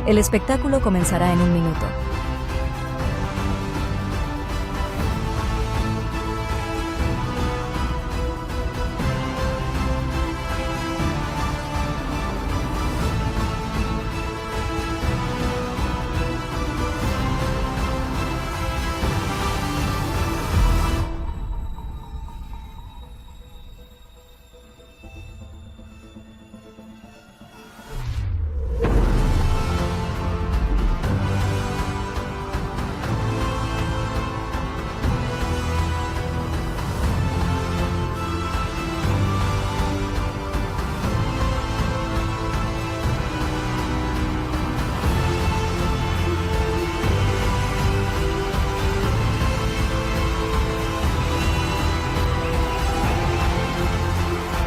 El espectáculo comenzará en un minuto.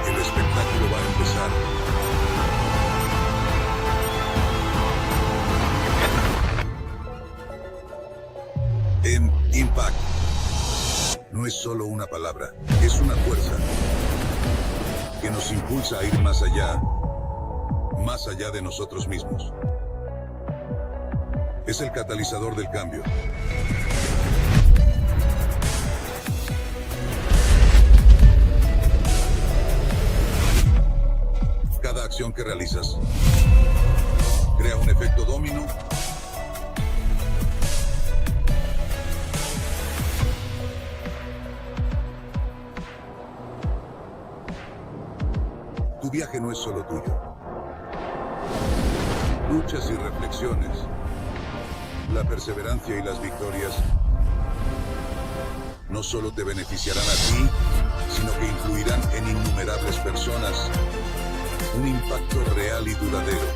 El espectáculo va a empezar. En Impact. No es solo una palabra, es una fuerza que nos impulsa a ir más allá de nosotros mismos. Es el catalizador del cambio. Cada acción que realizas crea un efecto dominó. Tu viaje no es solo tuyo. Luchas y reflexiones, la perseverancia y las victorias no solo te beneficiarán a ti, sino que influirán en innumerables personas. Un impacto real y duradero,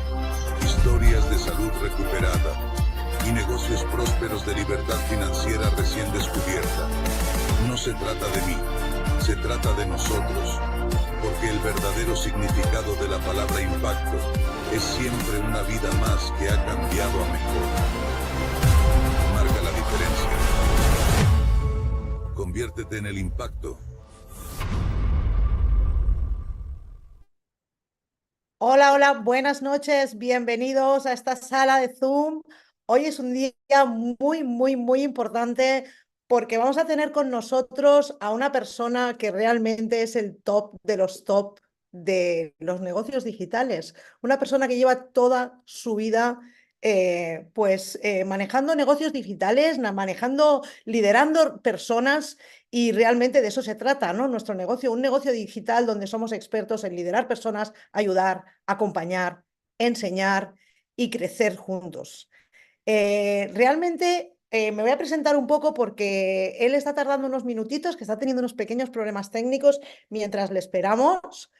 historias de salud recuperada y negocios prósperos de libertad financiera recién descubierta. No se trata de mí, se trata de nosotros, porque el verdadero significado de la palabra impacto es siempre una vida más que ha cambiado a mejor. Marca la diferencia. Conviértete en el impacto. Hola, hola, buenas noches, bienvenidos a esta sala de Zoom. Hoy es un día muy importante porque vamos a tener con nosotros a una persona que realmente es el top de los top de los negocios digitales. Una persona que lleva toda su vida manejando negocios digitales, liderando personas y realmente de eso se trata, ¿no? Nuestro negocio, un negocio digital donde somos expertos en liderar personas, ayudar, acompañar, enseñar y crecer juntos. Me voy a presentar un poco porque él está tardando unos minutitos, que está teniendo unos pequeños problemas técnicos mientras le esperamos.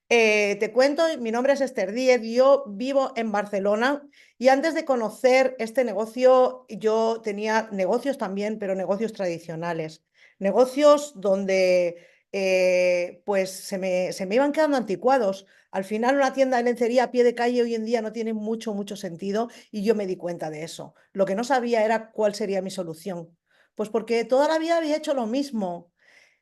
Te cuento, mi nombre es Esther Díez, yo vivo en Barcelona y antes de conocer este negocio yo tenía negocios también, pero negocios tradicionales, negocios donde se me iban quedando anticuados. Al final una tienda de lencería a pie de calle hoy en día no tiene mucho sentido y yo me di cuenta de eso. Lo que no sabía era cuál sería mi solución. Pues porque toda la vida había hecho lo mismo.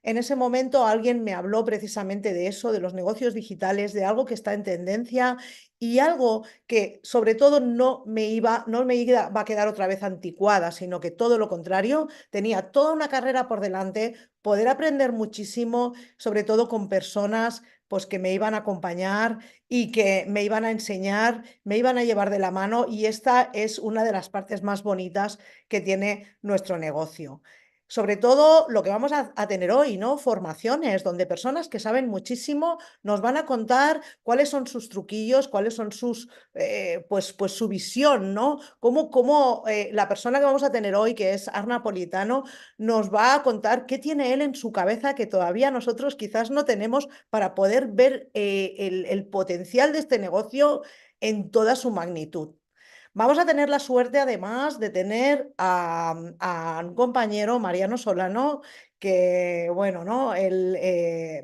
En ese momento alguien me habló precisamente de eso, de los negocios digitales, de algo que está en tendencia y algo que sobre todo no me iba a quedar otra vez anticuada, sino que todo lo contrario, tenía toda una carrera por delante, poder aprender muchísimo, sobre todo con personas pues que me iban a acompañar y que me iban a enseñar, me iban a llevar de la mano y esta es una de las partes más bonitas que tiene nuestro negocio. Sobre todo lo que vamos a tener hoy, ¿no? Formaciones, donde personas que saben muchísimo nos van a contar cuáles son sus truquillos, cuáles son pues su visión, ¿no? Cómo la persona que vamos a tener hoy, que es Napolitano, nos va a contar qué tiene él en su cabeza que todavía nosotros quizás no tenemos para poder ver el potencial de este negocio en toda su magnitud. Vamos a tener la suerte, además, de tener a un compañero, Mariano Solano, que, bueno, ¿no? Él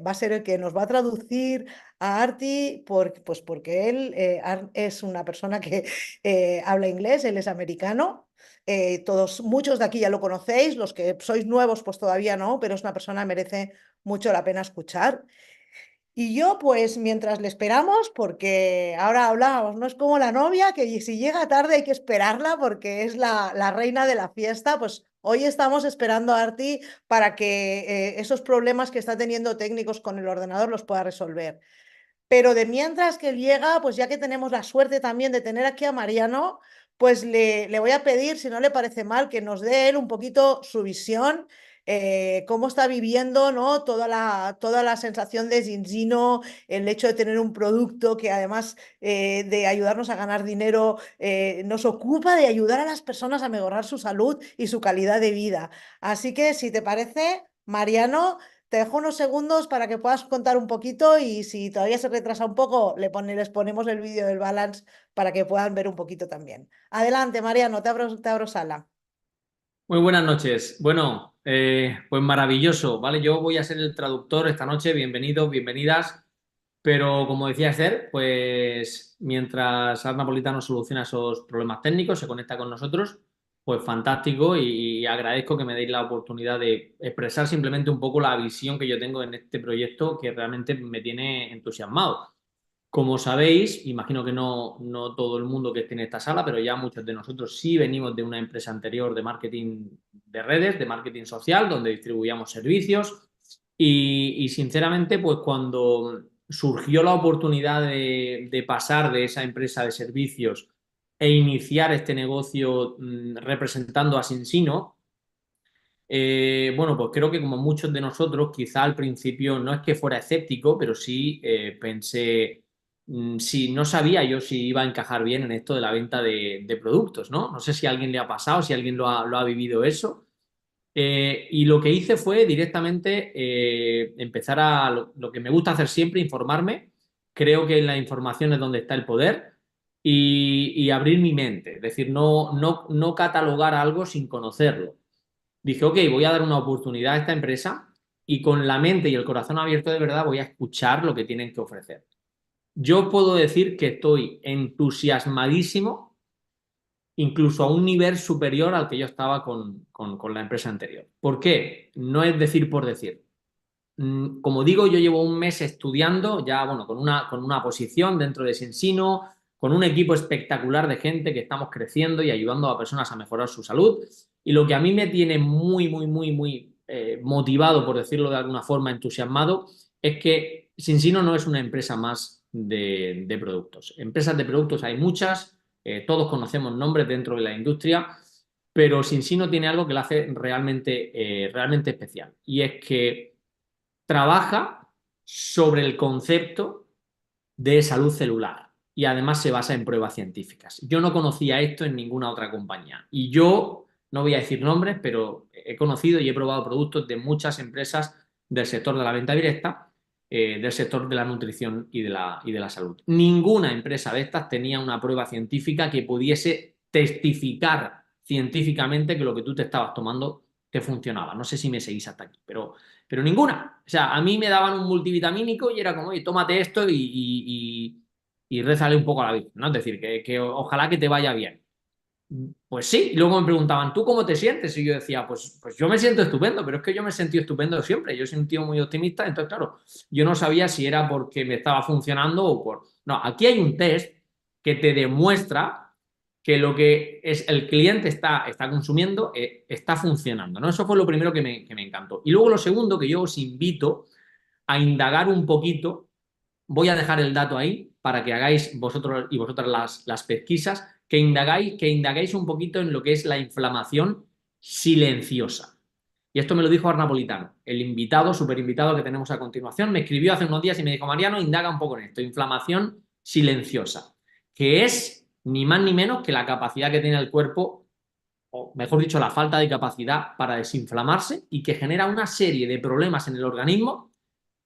va a ser el que nos va a traducir a Arti, pues porque él es una persona que habla inglés, él es americano. Muchos de aquí ya lo conocéis, los que sois nuevos, pues todavía no, pero es una persona que merece mucho la pena escuchar. Y yo, pues, mientras le esperamos, porque ahora hablábamos, no es como la novia, que si llega tarde hay que esperarla porque es la reina de la fiesta, pues hoy estamos esperando a Arti para que esos problemas que está teniendo técnicos con el ordenador los pueda resolver. Pero de mientras que él llega, pues ya que tenemos la suerte también de tener aquí a Mariano, pues le voy a pedir, si no le parece mal, que nos dé él un poquito su visión, cómo está viviendo, ¿no? Toda la sensación de Zinzino, el hecho de tener un producto que además de ayudarnos a ganar dinero, nos ocupa de ayudar a las personas a mejorar su salud y su calidad de vida. Así que, si te parece, Mariano, te dejo unos segundos para que puedas contar un poquito y si todavía se retrasa un poco, les ponemos el vídeo del balance para que puedan ver un poquito también. Adelante, Mariano, te abro sala. Muy buenas noches. Bueno, pues maravilloso, ¿vale? Yo voy a ser el traductor esta noche. Bienvenidos, bienvenidas. Pero como decía Esther, pues mientras Napolitano soluciona esos problemas técnicos, se conecta con nosotros, pues fantástico y agradezco que me deis la oportunidad de expresar simplemente un poco la visión que yo tengo en este proyecto que realmente me tiene entusiasmado. Como sabéis, imagino que no todo el mundo que esté en esta sala, pero ya muchos de nosotros sí venimos de una empresa anterior de marketing de redes, de marketing social, donde distribuíamos servicios y sinceramente, pues cuando surgió la oportunidad de pasar de esa empresa de servicios e iniciar este negocio representando a Sinsino, bueno, pues creo que como muchos de nosotros, quizá al principio no es que fuera escéptico, pero sí pensé, si no sabía yo si iba a encajar bien en esto de la venta de productos, ¿no? No sé si a alguien le ha pasado, si alguien lo ha vivido eso. Y lo que hice fue directamente empezar lo que me gusta hacer siempre, informarme. Creo que en la información es donde está el poder y abrir mi mente. Es decir, no catalogar algo sin conocerlo. Dije, ok, voy a dar una oportunidad a esta empresa y con la mente y el corazón abierto de verdad voy a escuchar lo que tienen que ofrecer. Yo puedo decir que estoy entusiasmadísimo, incluso a un nivel superior al que yo estaba con la empresa anterior. ¿Por qué? No es decir por decir. Como digo, yo llevo un mes estudiando, ya bueno, con una posición dentro de Sensino, con un equipo espectacular de gente que estamos creciendo y ayudando a personas a mejorar su salud. Y lo que a mí me tiene muy, muy, muy, muy motivado, por decirlo de alguna forma, entusiasmado, es que Sensino no es una empresa más de productos. Empresas de productos hay muchas, todos conocemos nombres dentro de la industria, pero Sensino tiene algo que la hace realmente especial. Y es que trabaja sobre el concepto de salud celular y además se basa en pruebas científicas. Yo no conocía esto en ninguna otra compañía y yo no voy a decir nombres, pero he conocido y he probado productos de muchas empresas del sector de la venta directa, del sector de la nutrición y de la salud. Ninguna empresa de estas tenía una prueba científica que pudiese testificar científicamente que lo que tú te estabas tomando te funcionaba. No sé si me seguís hasta aquí, pero ninguna. O sea, a mí me daban un multivitamínico y era como, oye, tómate esto y rézale un poco a la vida, ¿no? Es decir, que ojalá que te vaya bien. Pues sí, y luego me preguntaban, ¿tú cómo te sientes? Y yo decía, pues yo me siento estupendo, pero es que yo me he sentido estupendo siempre, yo soy un tío muy optimista, entonces claro, yo no sabía si era porque me estaba funcionando o por... No, aquí hay un test que te demuestra que lo que es el cliente está consumiendo está funcionando, ¿no? Eso fue lo primero que me encantó. Y luego lo segundo que yo os invito a indagar un poquito. Voy a dejar el dato ahí para que hagáis vosotros y vosotras las pesquisas, que indagáis un poquito en lo que es la inflamación silenciosa. Y esto me lo dijo Napolitano, el invitado, súper invitado que tenemos a continuación. Me escribió hace unos días y me dijo, Mariano, indaga un poco en esto, inflamación silenciosa, que es ni más ni menos que la capacidad que tiene el cuerpo, o mejor dicho, la falta de capacidad para desinflamarse y que genera una serie de problemas en el organismo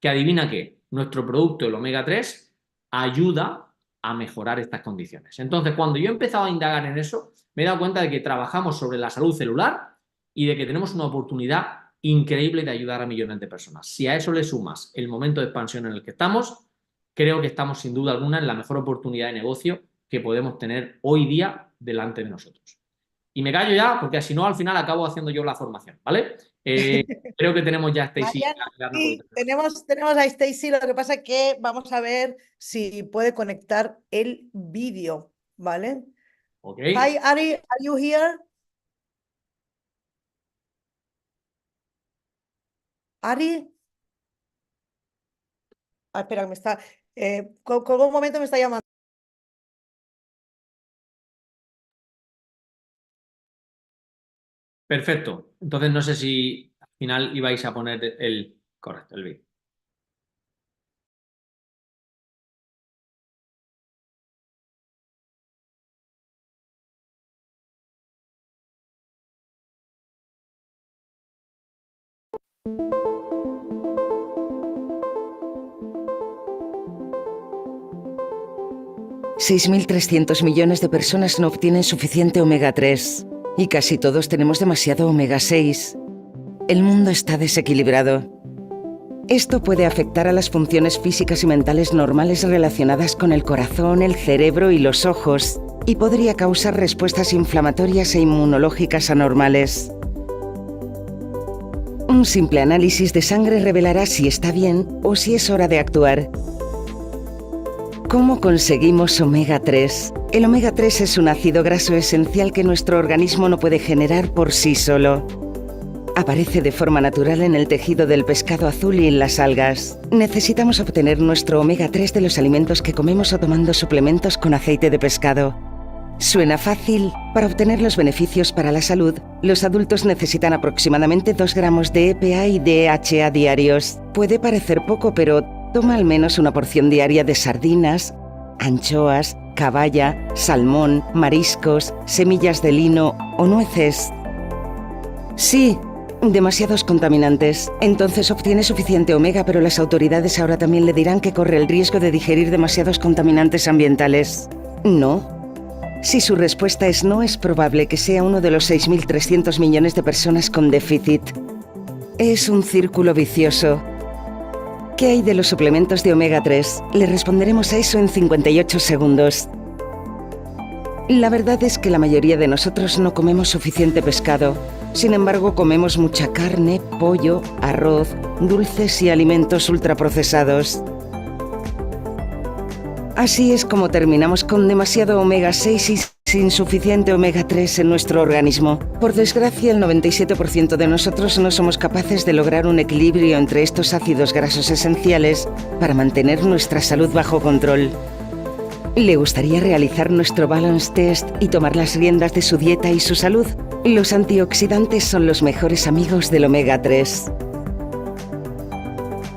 que adivina que nuestro producto, el omega 3, ayuda a mejorar estas condiciones. Entonces, cuando yo he empezado a indagar en eso, me he dado cuenta de que trabajamos sobre la salud celular y de que tenemos una oportunidad increíble de ayudar a millones de personas. Si a eso le sumas el momento de expansión en el que estamos, creo que estamos sin duda alguna en la mejor oportunidad de negocio que podemos tener hoy día delante de nosotros. Y me callo ya, porque si no, al final acabo haciendo yo la formación, ¿vale? Creo que tenemos ya a Stacy. Marian, sí, tenemos a Stacy, lo que pasa es que vamos a ver si puede conectar el vídeo, ¿vale? Ok. Hi, Ari, are you here? Ari, espera, que me está, colgó un momento, me está llamando. Perfecto. Entonces no sé si al final ibais a poner correcto, el vídeo. $6.300 millones de personas no obtienen suficiente omega 3 y casi todos tenemos demasiado omega 6. El mundo está desequilibrado. Esto puede afectar a las funciones físicas y mentales normales relacionadas con el corazón, el cerebro y los ojos, y podría causar respuestas inflamatorias e inmunológicas anormales. Un simple análisis de sangre revelará si está bien o si es hora de actuar. ¿Cómo conseguimos omega 3? El omega 3 es un ácido graso esencial que nuestro organismo no puede generar por sí solo. Aparece de forma natural en el tejido del pescado azul y en las algas. Necesitamos obtener nuestro omega 3 de los alimentos que comemos o tomando suplementos con aceite de pescado. Suena fácil. Para obtener los beneficios para la salud, los adultos necesitan aproximadamente 2 gramos de EPA y DHA diarios. Puede parecer poco, pero toma al menos una porción diaria de sardinas, anchoas, caballa, salmón, mariscos, semillas de lino o nueces. Sí, demasiados contaminantes. Entonces obtiene suficiente omega, pero las autoridades ahora también le dirán que corre el riesgo de digerir demasiados contaminantes ambientales. ¿No? Si su respuesta es no, es probable que sea uno de los 6.300 millones de personas con déficit. Es un círculo vicioso. ¿Qué hay de los suplementos de omega 3? Le responderemos a eso en 58 segundos. La verdad es que la mayoría de nosotros no comemos suficiente pescado. Sin embargo, comemos mucha carne, pollo, arroz, dulces y alimentos ultraprocesados. Así es como terminamos con demasiado omega 6 y sin suficiente omega 3 en nuestro organismo. Por desgracia, el 97% de nosotros no somos capaces de lograr un equilibrio entre estos ácidos grasos esenciales para mantener nuestra salud bajo control. ¿Le gustaría realizar nuestro balance test y tomar las riendas de su dieta y su salud? Los antioxidantes son los mejores amigos del omega 3.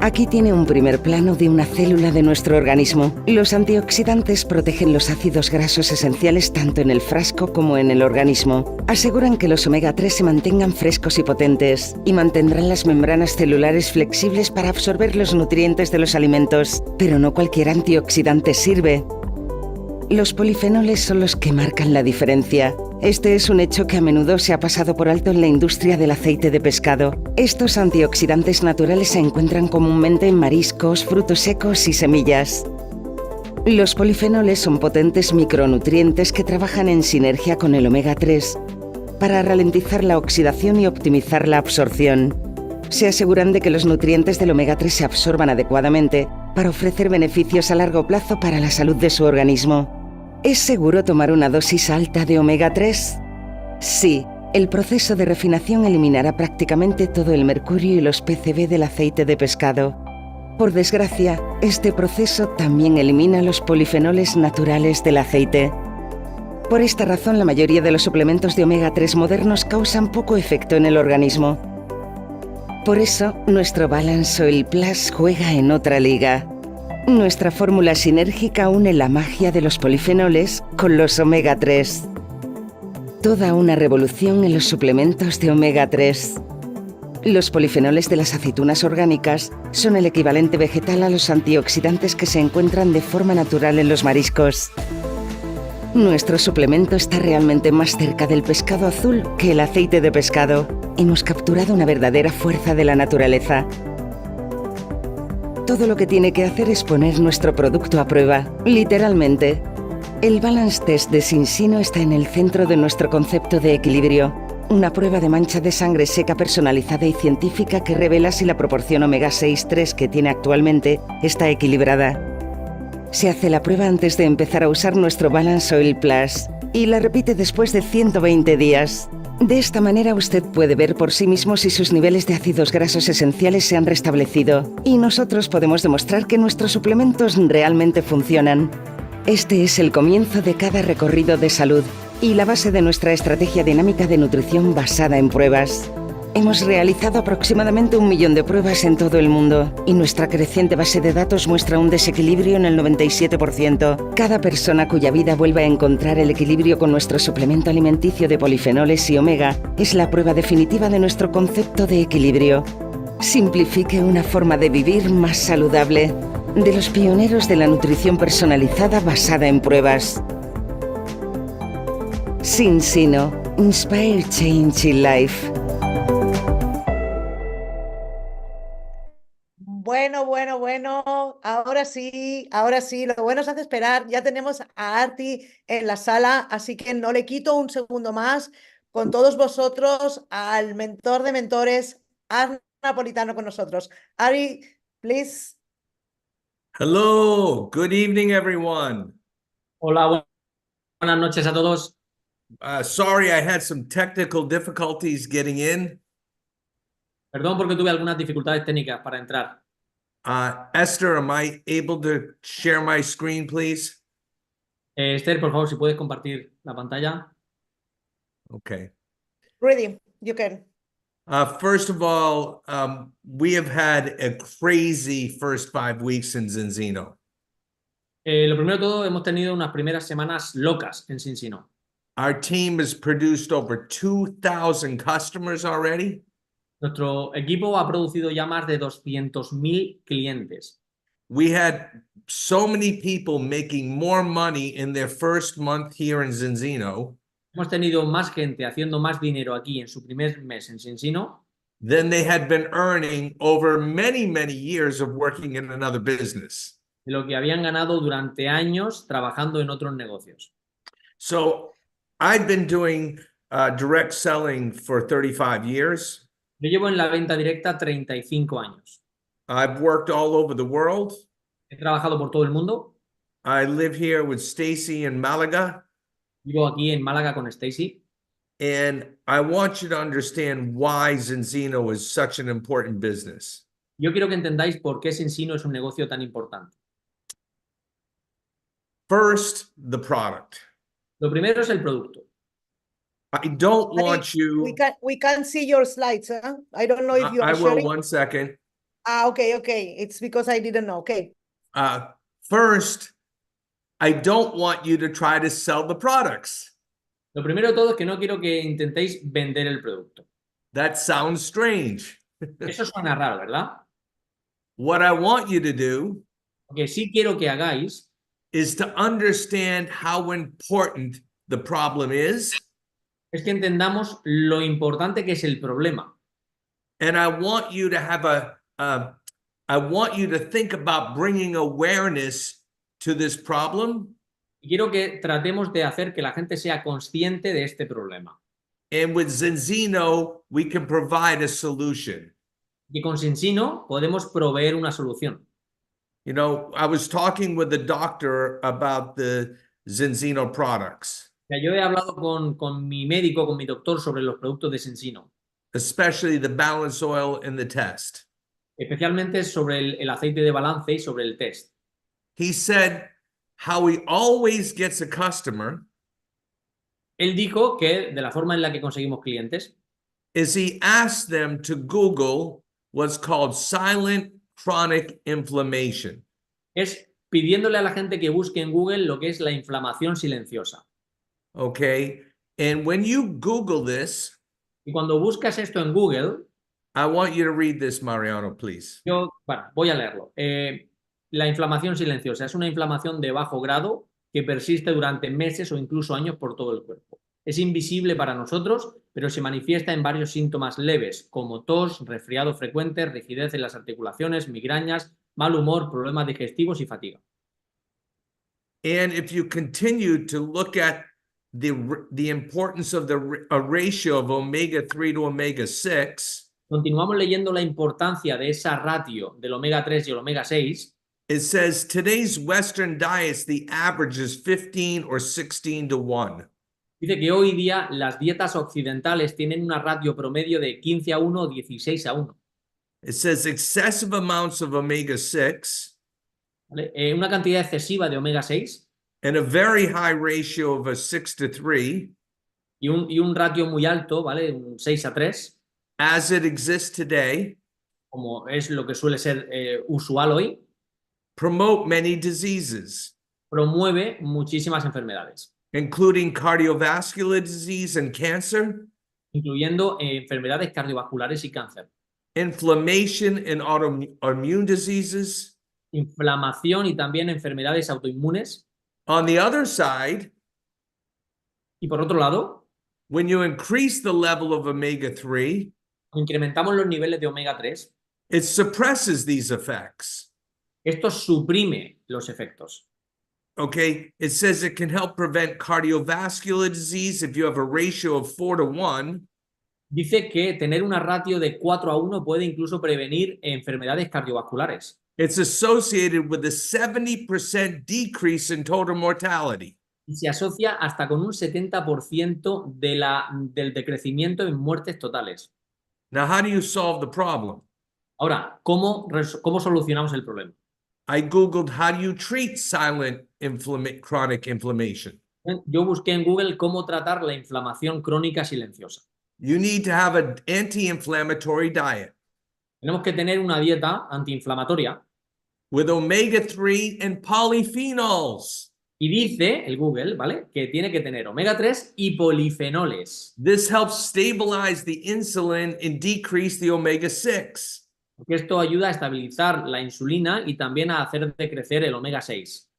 Aquí tiene un primer plano de una célula de nuestro organismo. Los antioxidantes protegen los ácidos grasos esenciales tanto en el frasco como en el organismo. Aseguran que los omega 3 se mantengan frescos y potentes y mantendrán las membranas celulares flexibles para absorber los nutrientes de los alimentos. Pero no cualquier antioxidante sirve. Los polifenoles son los que marcan la diferencia. Este es un hecho que a menudo se ha pasado por alto en la industria del aceite de pescado. Estos antioxidantes naturales se encuentran comúnmente en mariscos, frutos secos y semillas. Los polifenoles son potentes micronutrientes que trabajan en sinergia con el omega 3 para ralentizar la oxidación y optimizar la absorción. Se aseguran de que los nutrientes del omega 3 se absorban adecuadamente para ofrecer beneficios a largo plazo para la salud de su organismo. ¿Es seguro tomar una dosis alta de omega 3? Sí, el proceso de refinación eliminará prácticamente todo el mercurio y los PCB del aceite de pescado. Por desgracia, este proceso también elimina los polifenoles naturales del aceite. Por esta razón, la mayoría de los suplementos de omega 3 modernos causan poco efecto en el organismo. Por eso, nuestro Balance Oil Plus juega en otra liga. Nuestra fórmula sinérgica une la magia de los polifenoles con los omega 3. Toda una revolución en los suplementos de omega 3. Los polifenoles de las aceitunas orgánicas son el equivalente vegetal a los antioxidantes que se encuentran de forma natural en los mariscos. Nuestro suplemento está realmente más cerca del pescado azul que el aceite de pescado. Hemos capturado una verdadera fuerza de la naturaleza. Todo lo que tiene que hacer es poner nuestro producto a prueba, literalmente. El Balance Test de Sinsino está en el centro de nuestro concepto de equilibrio. Una prueba de mancha de sangre seca personalizada y científica que revela si la proporción omega 6,3 que tiene actualmente está equilibrada. Se hace la prueba antes de empezar a usar nuestro Balance Oil Plus y la repite después de 120 días. De esta manera usted puede ver por sí mismo si sus niveles de ácidos grasos esenciales se han restablecido y nosotros podemos demostrar que nuestros suplementos realmente funcionan. Este es el comienzo de cada recorrido de salud y la base de nuestra estrategia dinámica de nutrición basada en pruebas. Hemos realizado aproximadamente 1 millón de pruebas en todo el mundo y nuestra creciente base de datos muestra un desequilibrio en el 97%. Cada persona cuya vida vuelva a encontrar el equilibrio con nuestro suplemento alimenticio de polifenoles y omega es la prueba definitiva de nuestro concepto de equilibrio. Simplifique una forma de vivir más saludable. De los pioneros de la nutrición personalizada basada en pruebas. Sinsino. Inspire Change in Life. Bueno. Ahora sí. Lo bueno se hace esperar. Ya tenemos a Arti en la sala, así que no le quito un segundo más. Con todos vosotros, al mentor de mentores, Napolitano con nosotros. Ari, please. Hello, good evening, everyone. Hola, buenas noches a todos. Sorry, I had some technical difficulties getting in. Perdón porque tuve algunas dificultades técnicas para entrar. Esther, am I able to share my screen, please? Esther, por favor, si puedes compartir la pantalla. Okay. Ready, you can. First of all, we have had a crazy first 5 weeks in Zinzino. Lo primero de todo, hemos tenido unas primeras semanas locas en Sinsino. Our team has produced over 2,000 customers already. Nuestro equipo ha producido ya más de 200.000 clientes. We had so many people making more money in their first month here in Zinzino Hemos tenido más gente haciendo más dinero aquí en su primer mes en Sinsino than they had been earning over many, many years of working in another business. de lo que habían ganado durante años trabajando en otros negocios. So I've been doing direct selling for 35 years. Yo llevo en la venta directa 35 años. I've worked all over the world. He trabajado por todo el mundo. I live here with Stacy in Malaga. Vivo aquí en Málaga con Stacy. And I want you to understand why Zinzino is such an important business. Yo quiero que entendáis por qué Sinsino es un negocio tan importante. First, the product. Lo primero es el producto. I don't want you... We can see your slides, huh? I don't know if you are I will, sharing. 1 second. Okay. It's because I didn't know. Okay. First, I don't want you to try to sell the products. Lo primero de todo es que no quiero que intentéis vender el producto. That sounds strange. Eso suena raro, ¿verdad? What I want you to do Lo que sí quiero que hagáis is to understand how important the problem is. es que entendamos lo importante que es el problema. And I want you to have I want you to think about bringing awareness to this problem. Y quiero que tratemos de hacer que la gente sea consciente de este problema. And with Zinzino, we can provide a solution. Y con Sinsino podemos proveer una solución. You know, I was talking with the doctor about the Zinzino products, Ya, yo he hablado con mi médico, con mi doctor, sobre los productos de Sinsino, especially the balance oil and the test. especialmente sobre el aceite de balance y sobre el test. He said how he always gets a customer Él dijo que de la forma en la que conseguimos clientes is he asks them to Google what's called silent chronic inflammation. es pidiéndole a la gente que busque en Google lo que es la inflamación silenciosa. Okay. And when you Google this, Y cuando buscas esto en Google, I want you to read this, Mariano, please. voy a leerlo. La inflamación silenciosa es una inflamación de bajo grado que persiste durante meses o incluso años por todo el cuerpo. Es invisible para nosotros, pero se manifiesta en varios síntomas leves, como tos, resfriado frecuente, rigidez en las articulaciones, migrañas, mal humor, problemas digestivos y fatiga. And if you continue to look at the importance of a ratio of omega-3 to omega-6, Continuamos leyendo la importancia de esa ratio del omega 3 y el omega 6. it says today's Western diets, the average is 15 or 16 to 1. Dice que hoy día las dietas occidentales tienen una ratio promedio de 15 a 1 o 16 a 1. It says excessive amounts of omega-6 ¿Vale? Una cantidad excesiva de omega 6 and a very high ratio of a 6 to 3, y un ratio muy alto, ¿vale? Un 6 a 3, as it exists today, como es lo que suele ser usual hoy, promote many diseases, promueve muchísimas enfermedades, including cardiovascular disease and cancer, incluyendo enfermedades cardiovasculares y cáncer, inflammation and autoimmune diseases. inflamación y también enfermedades autoinmunes. On the other side, Y por otro lado, when you increase the level of omega-3, incrementamos los niveles de omega 3, it suppresses these effects. esto suprime los efectos. Okay, it says it can help prevent cardiovascular disease if you have a ratio of 4 to 1. Dice que tener una ratio de 4 a 1 puede incluso prevenir enfermedades cardiovasculares. It's associated with a 70% decrease in total mortality. Y se asocia hasta con un 70% del decrecimiento en muertes totales. Now, how do you solve the problem? Ahora, ¿cómo solucionamos el problema? I Googled how do you treat silent chronic inflammation. Yo busqué en Google cómo tratar la inflamación crónica silenciosa. You need to have an anti-inflammatory diet Tenemos que tener una dieta antiinflamatoria. with omega-3 and polyphenols. Y dice el Google, ¿vale? Que tiene que tener omega 3 y polifenoles. This helps stabilize the insulin and decrease the omega-6. Porque esto ayuda a estabilizar la insulina y también a hacer decrecer el omega 6.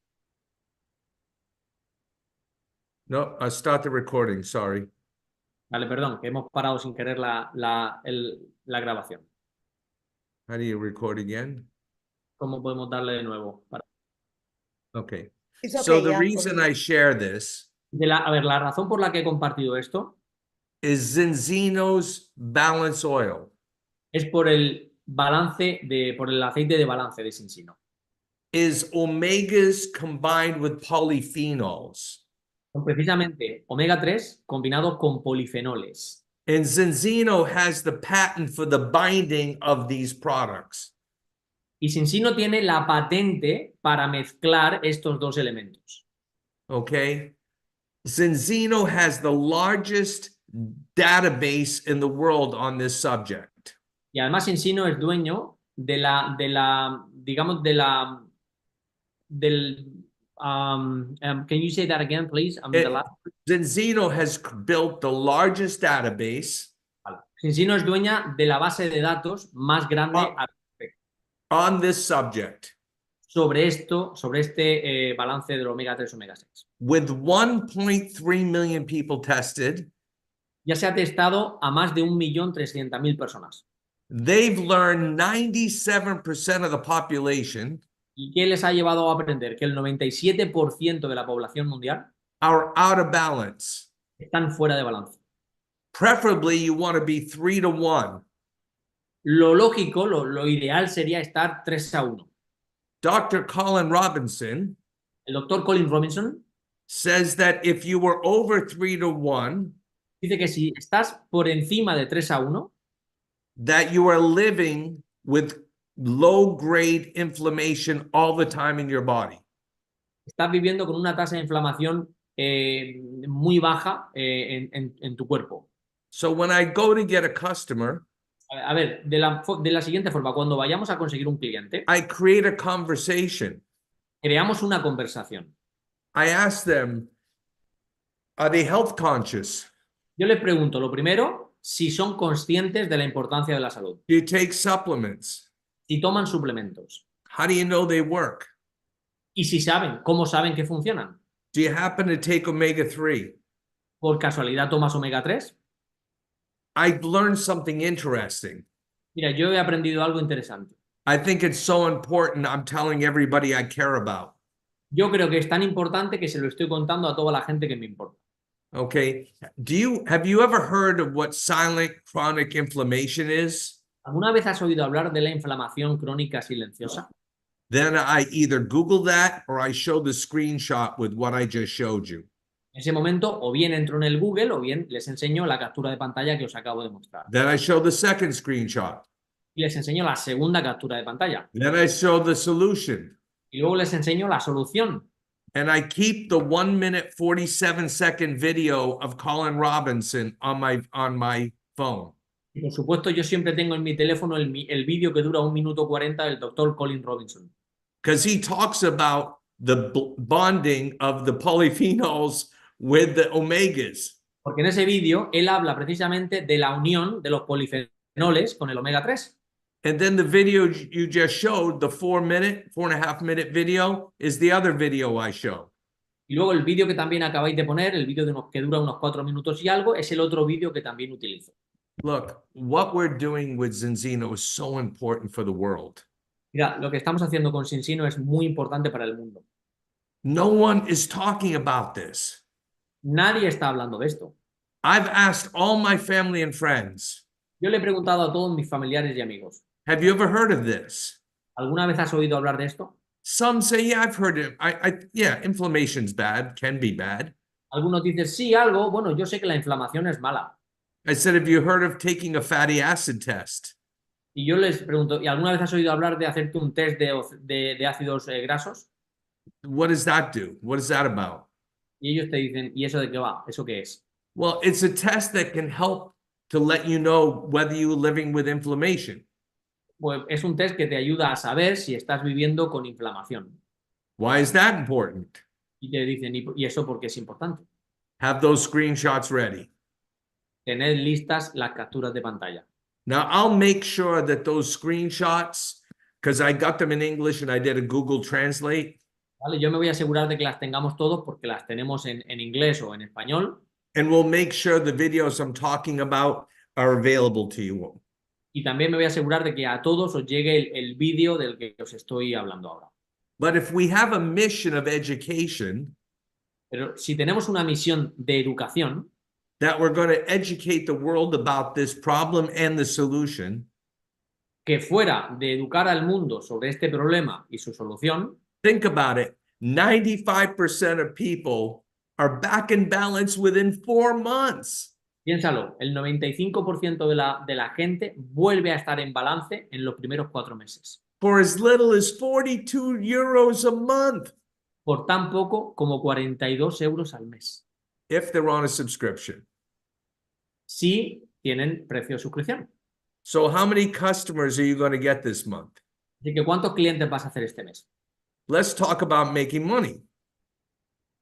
No, start the recording, sorry. Vale, perdón, que hemos parado sin querer la grabación. How do you record again? ¿Cómo podemos darle de nuevo? Okay. It's okay, So the yeah, reason okay. I share this A ver, la razón por la que he compartido esto is Zinzino's balance oil. es por el aceite de balance de Cincino. Is omegas combined with polyphenols. Son precisamente omega 3 combinados con polifenoles. And Zinzino has the patent for the binding of these products. Y Cincino tiene la patente para mezclar estos dos elementos. Okay. Zinzino has the largest database in the world on this subject. Y además Cincino es dueño del can you say that again, please? Zinzino has built the largest database Cincino es dueña de la base de datos más grande on this subject sobre este balance del omega 3 omega 6. with 1.3 million people tested. Ya se ha testado a más de 1.300.000 personas. They've learned 97% of the population ¿Y qué les ha llevado a aprender? Que el 97% de la población mundial are out of balance. están fuera de balance. Preferably, you want to be 3 to 1. Lo lógico, lo ideal sería estar 3 a 1. Dr. Colin Robinson El doctor Colin Robinson says that if you were over 3 to 1, dice que si estás por encima de 3 a 1, that you are living with low-grade inflammation all the time in your body. estás viviendo con una tasa de inflamación muy baja en tu cuerpo. So when I go to get a customer, A ver, de la siguiente forma, cuando vayamos a conseguir un cliente, I create a conversation. creamos una conversación. I ask them, are they health conscious? Yo les pregunto, lo primero, si son conscientes de la importancia de la salud. Do you take supplements? Si toman suplementos. How do you know they work? Y si saben, ¿cómo saben que funcionan? Do you happen to take omega-3? ¿Por casualidad tomas omega 3? I've learned something interesting. Mira, yo he aprendido algo interesante. I think it's so important. I'm telling everybody I care about. Yo creo que es tan importante que se lo estoy contando a toda la gente que me importa. Okay. Have you ever heard of what silent chronic inflammation is? ¿Alguna vez has oído hablar de la inflamación crónica silenciosa? Then I either Google that or I show the screenshot with what I just showed you. En ese momento, o bien entro en el Google o bien les enseño la captura de pantalla que os acabo de mostrar. Then I show the second screenshot. Y les enseño la segunda captura de pantalla. Then I show the solution. Y luego les enseño la solución. And I keep the 1 minute 47-second video of Colin Robinson on my phone. Y por supuesto, yo siempre tengo en mi teléfono el vídeo que dura 1 minuto 40 del doctor Colin Robinson. Because he talks about the bonding of the polyphenols with the omegas. Porque en ese vídeo él habla precisamente de la unión de los polifenoles con el omega 3. And then the video you just showed, the 4.5 minute video, is the other video I show. Y luego el vídeo que también acabáis de poner, el vídeo que dura unos 4 minutos y algo, es el otro vídeo que también utilizo. Look, what we're doing with Zinzino is so important for the world. Mira, lo que estamos haciendo con Sinsino es muy importante para el mundo. No one is talking about this. Nadie está hablando de esto. I've asked all my family and friends, Yo le he preguntado a todos mis familiares y amigos, have you ever heard of this? ¿alguna vez has oído hablar de esto? Some say, yeah, I've heard it. Yeah, inflammation's bad, can be bad. Algunos dicen, sí, algo, bueno, yo sé que la inflamación es mala. I said, have you heard of taking a fatty acid test? Y yo les pregunto, ¿y alguna vez has oído hablar de hacerte un test de ácidos grasos? What does that do? What is that about? Y ellos te dicen, ¿y eso de qué va? ¿Eso qué es? Well, it's a test that can help to let you know whether you're living with inflammation. Pues es un test que te ayuda a saber si estás viviendo con inflamación. Why is that important? Y te dicen, ¿y eso por qué es importante? Have those screenshots ready. Tener listas las capturas de pantalla. Now, I'll make sure that those screenshots, because I got them in English and I did a Google Translate, ¿Vale? Yo me voy a asegurar de que las tengamos todos porque las tenemos en inglés o en español. and we'll make sure the videos I'm talking about are available to you. Y también me voy a asegurar de que a todos os llegue el vídeo del que os estoy hablando ahora. But if we have a mission of education, Pero si tenemos una misión de educación, that we're going to educate the world about this problem and the solution, que fuera de educar al mundo sobre este problema y su solución, think about it. 95% of people are back in balance within 4 months. piénsalo, el 95% de la gente vuelve a estar en balance en los primeros 4 meses. For as little as 42 euros a month Por tan poco como 42 euros al mes. if they're on a subscription. Si tienen precio de suscripción. So how many customers are you going to get this month? Así que, ¿cuántos clientes vas a hacer este mes? Let's talk about making money.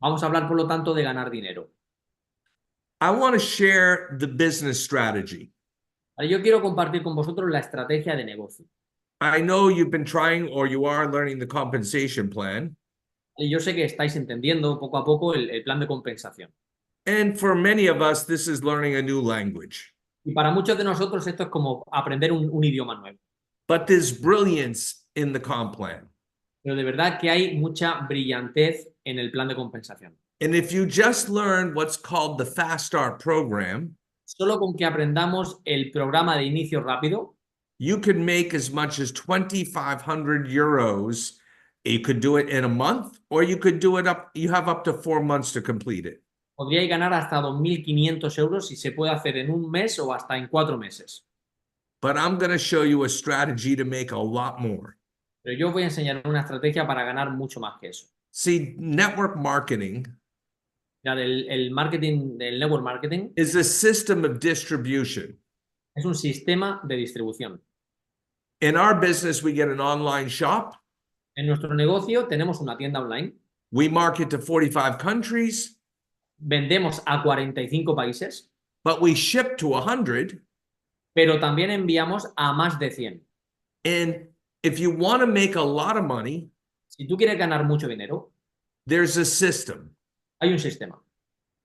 Vamos a hablar, por lo tanto, de ganar dinero. I want to share the business strategy. Vale, yo quiero compartir con vosotros la estrategia de negocio. I know you've been trying or you are learning the compensation plan. Y yo sé que estáis entendiendo poco a poco el plan de compensación. And for many of us, this is learning a new language. Y para muchos de nosotros esto es como aprender un idioma nuevo. But there's brilliance in the comp plan. Pero de verdad que hay mucha brillantez en el plan de compensación. And if you just learn what's called the Fast Start program, Solo con que aprendamos el programa de inicio rápido, you can make as much as 2,500 euros. You could do it in a month, or you could do it you have up to 4 months to complete it. podríais ganar hasta 2.500 euros si se puede hacer en un mes o hasta en 4 meses. But I'm going to show you a strategy to make a lot more. Pero yo os voy a enseñar una estrategia para ganar mucho más que eso. See, network marketing Ya el marketing, del network marketing, is a system of distribution. es un sistema de distribución. In our business, we get an online shop. En nuestro negocio tenemos una tienda online, We market to 45 countries, vendemos a 45 países, but we ship to 100. pero también enviamos a más de 100. And if you want to make a lot of money, Si tú quieres ganar mucho dinero, there's a system hay un sistema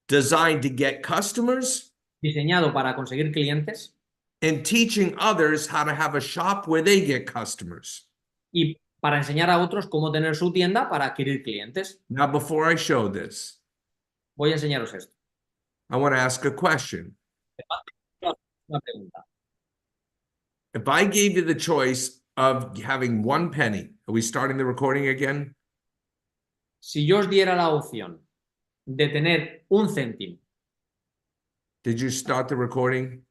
designed to get customers diseñado para conseguir clientes and teaching others how to have a shop where they get customers. y para enseñar a otros cómo tener su tienda para adquirir clientes. Now, before I show this, Voy a enseñaros esto. I want to ask a question. Una pregunta. If I gave you the choice of having 1 penny, are we starting the recording again? Si yo os diera la opción de tener un céntimo, Did you start the recording?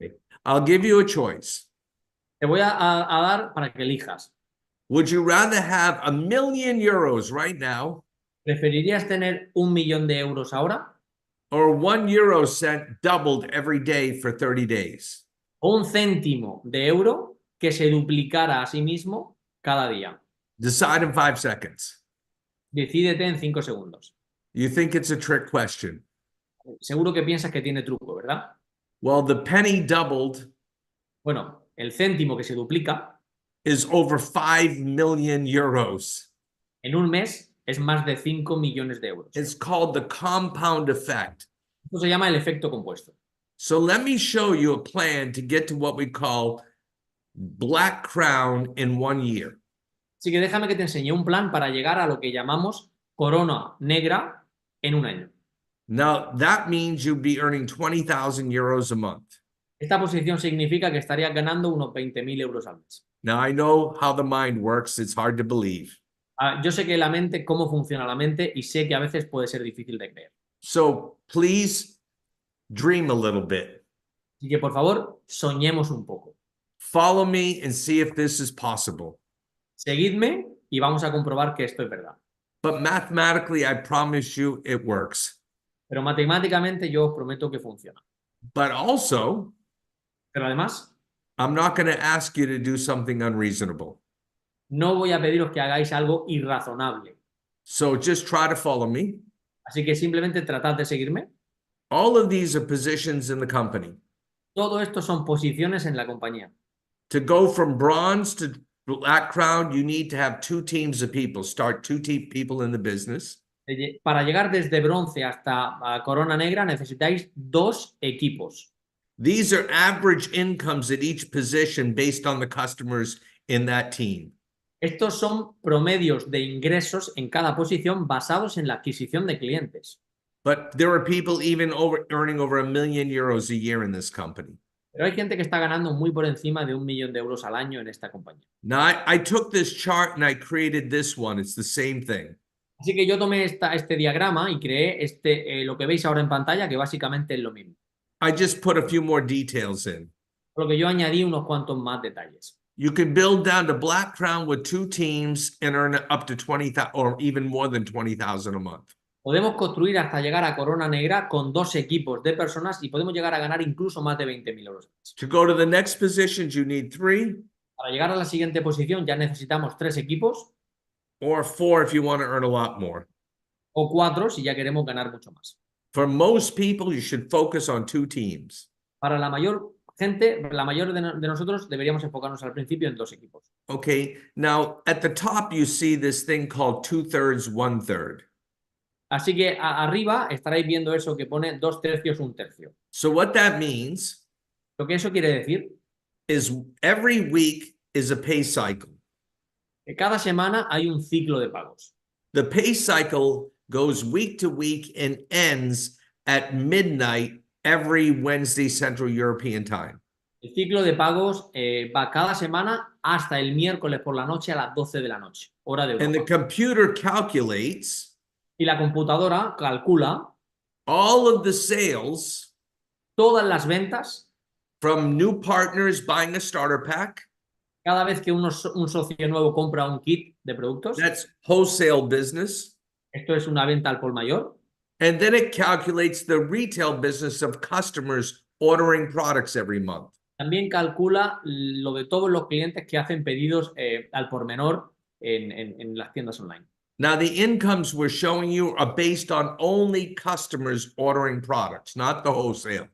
Okay. I'll give you a choice. te voy a dar para que elijas. Would you rather have €1,000,000 right now ¿Preferirías tener 1 millón de euros ahora or 1 cent doubled every day for 30 days? o un céntimo de euro que se duplicara a sí mismo cada día? Decide in 5 seconds. Decídete en 5 segundos. You think it's a trick question? Seguro que piensas que tiene truco, ¿verdad? Well, the penny doubled Bueno, el céntimo que se duplica is over €5,000,000. en un mes es más de 5 millones de euros. It's called the compound effect. Esto se llama el efecto compuesto. So let me show you a plan to get to what we call Black Crown in 1 year. Así que déjame que te enseñe un plan para llegar a lo que llamamos corona negra en un año. Now, that means you'd be earning €20,000 a month. Esta posición significa que estarías ganando unos 20.000 euros al mes. Now, I know how the mind works. It's hard to believe. Yo sé que la mente, cómo funciona la mente, y sé que a veces puede ser difícil de creer. So please dream a little bit. Así que, por favor, soñemos un poco. Follow me and see if this is possible. Seguidme y vamos a comprobar que esto es verdad. But mathematically, I promise you it works. Pero matemáticamente yo os prometo que funciona. But also, Pero además, I'm not going to ask you to do something unreasonable. no voy a pediros que hagáis algo irrazonable. So just try to follow me. Así que simplemente tratad de seguirme. All of these are positions in the company. Todo esto son posiciones en la compañía. To go from bronze to Black Crown, you need to have 2 teams of people. Start 2 people in the business. Para llegar desde bronce hasta corona negra necesitáis 2 equipos. These are average incomes at each position based on the customers in that team. Estos son promedios de ingresos en cada posición basados en la adquisición de clientes. But there are people even earning over €1,000,000 a year in this company. Pero hay gente que está ganando muy por encima de 1 millón de euros al año en esta compañía. Now, I took this chart and I created this one. It's the same thing. Así que yo tomé este diagrama y creé lo que veis ahora en pantalla, que básicamente es lo mismo. I just put a few more details in. Por lo que yo añadí unos cuantos más detalles. You can build down to Black Crown with 2 teams and earn up to 20,000 or even more than 20,000 a month. Podemos construir hasta llegar a corona negra con 2 equipos de personas y podemos llegar a ganar incluso más de 20.000 euros. To go to the next positions, you need 3 Para llegar a la siguiente posición ya necesitamos 3 equipos or 4 if you want to earn a lot more. o 4 si ya queremos ganar mucho más. For most people, you should focus on 2 teams. Para la mayor gente, la mayor de nosotros deberíamos enfocarnos al principio en 2 equipos. Okay, now at the top, you see this thing called 2/3, 1/3. Así que arriba estaréis viendo eso que pone 2/3, 1/3. So what that means Lo que eso quiere decir is every week is a pay cycle. que cada semana hay un ciclo de pagos. The pay cycle goes week to week and ends at midnight every Wednesday Central European time. El ciclo de pagos va cada semana hasta el miércoles por la noche a las 12 de la noche, hora de And the Europa. computer calculates Y la computadora calcula all of the sales todas las ventas from new partners buying a starter pack. cada vez que un socio nuevo compra un kit de productos. That's wholesale business. Esto es una venta al por mayor. And then it calculates the retail business of customers ordering products every month. También calcula lo de todos los clientes que hacen pedidos al por menor en las tiendas online. Now, the incomes we're showing you are based on only customers ordering products, not the wholesale.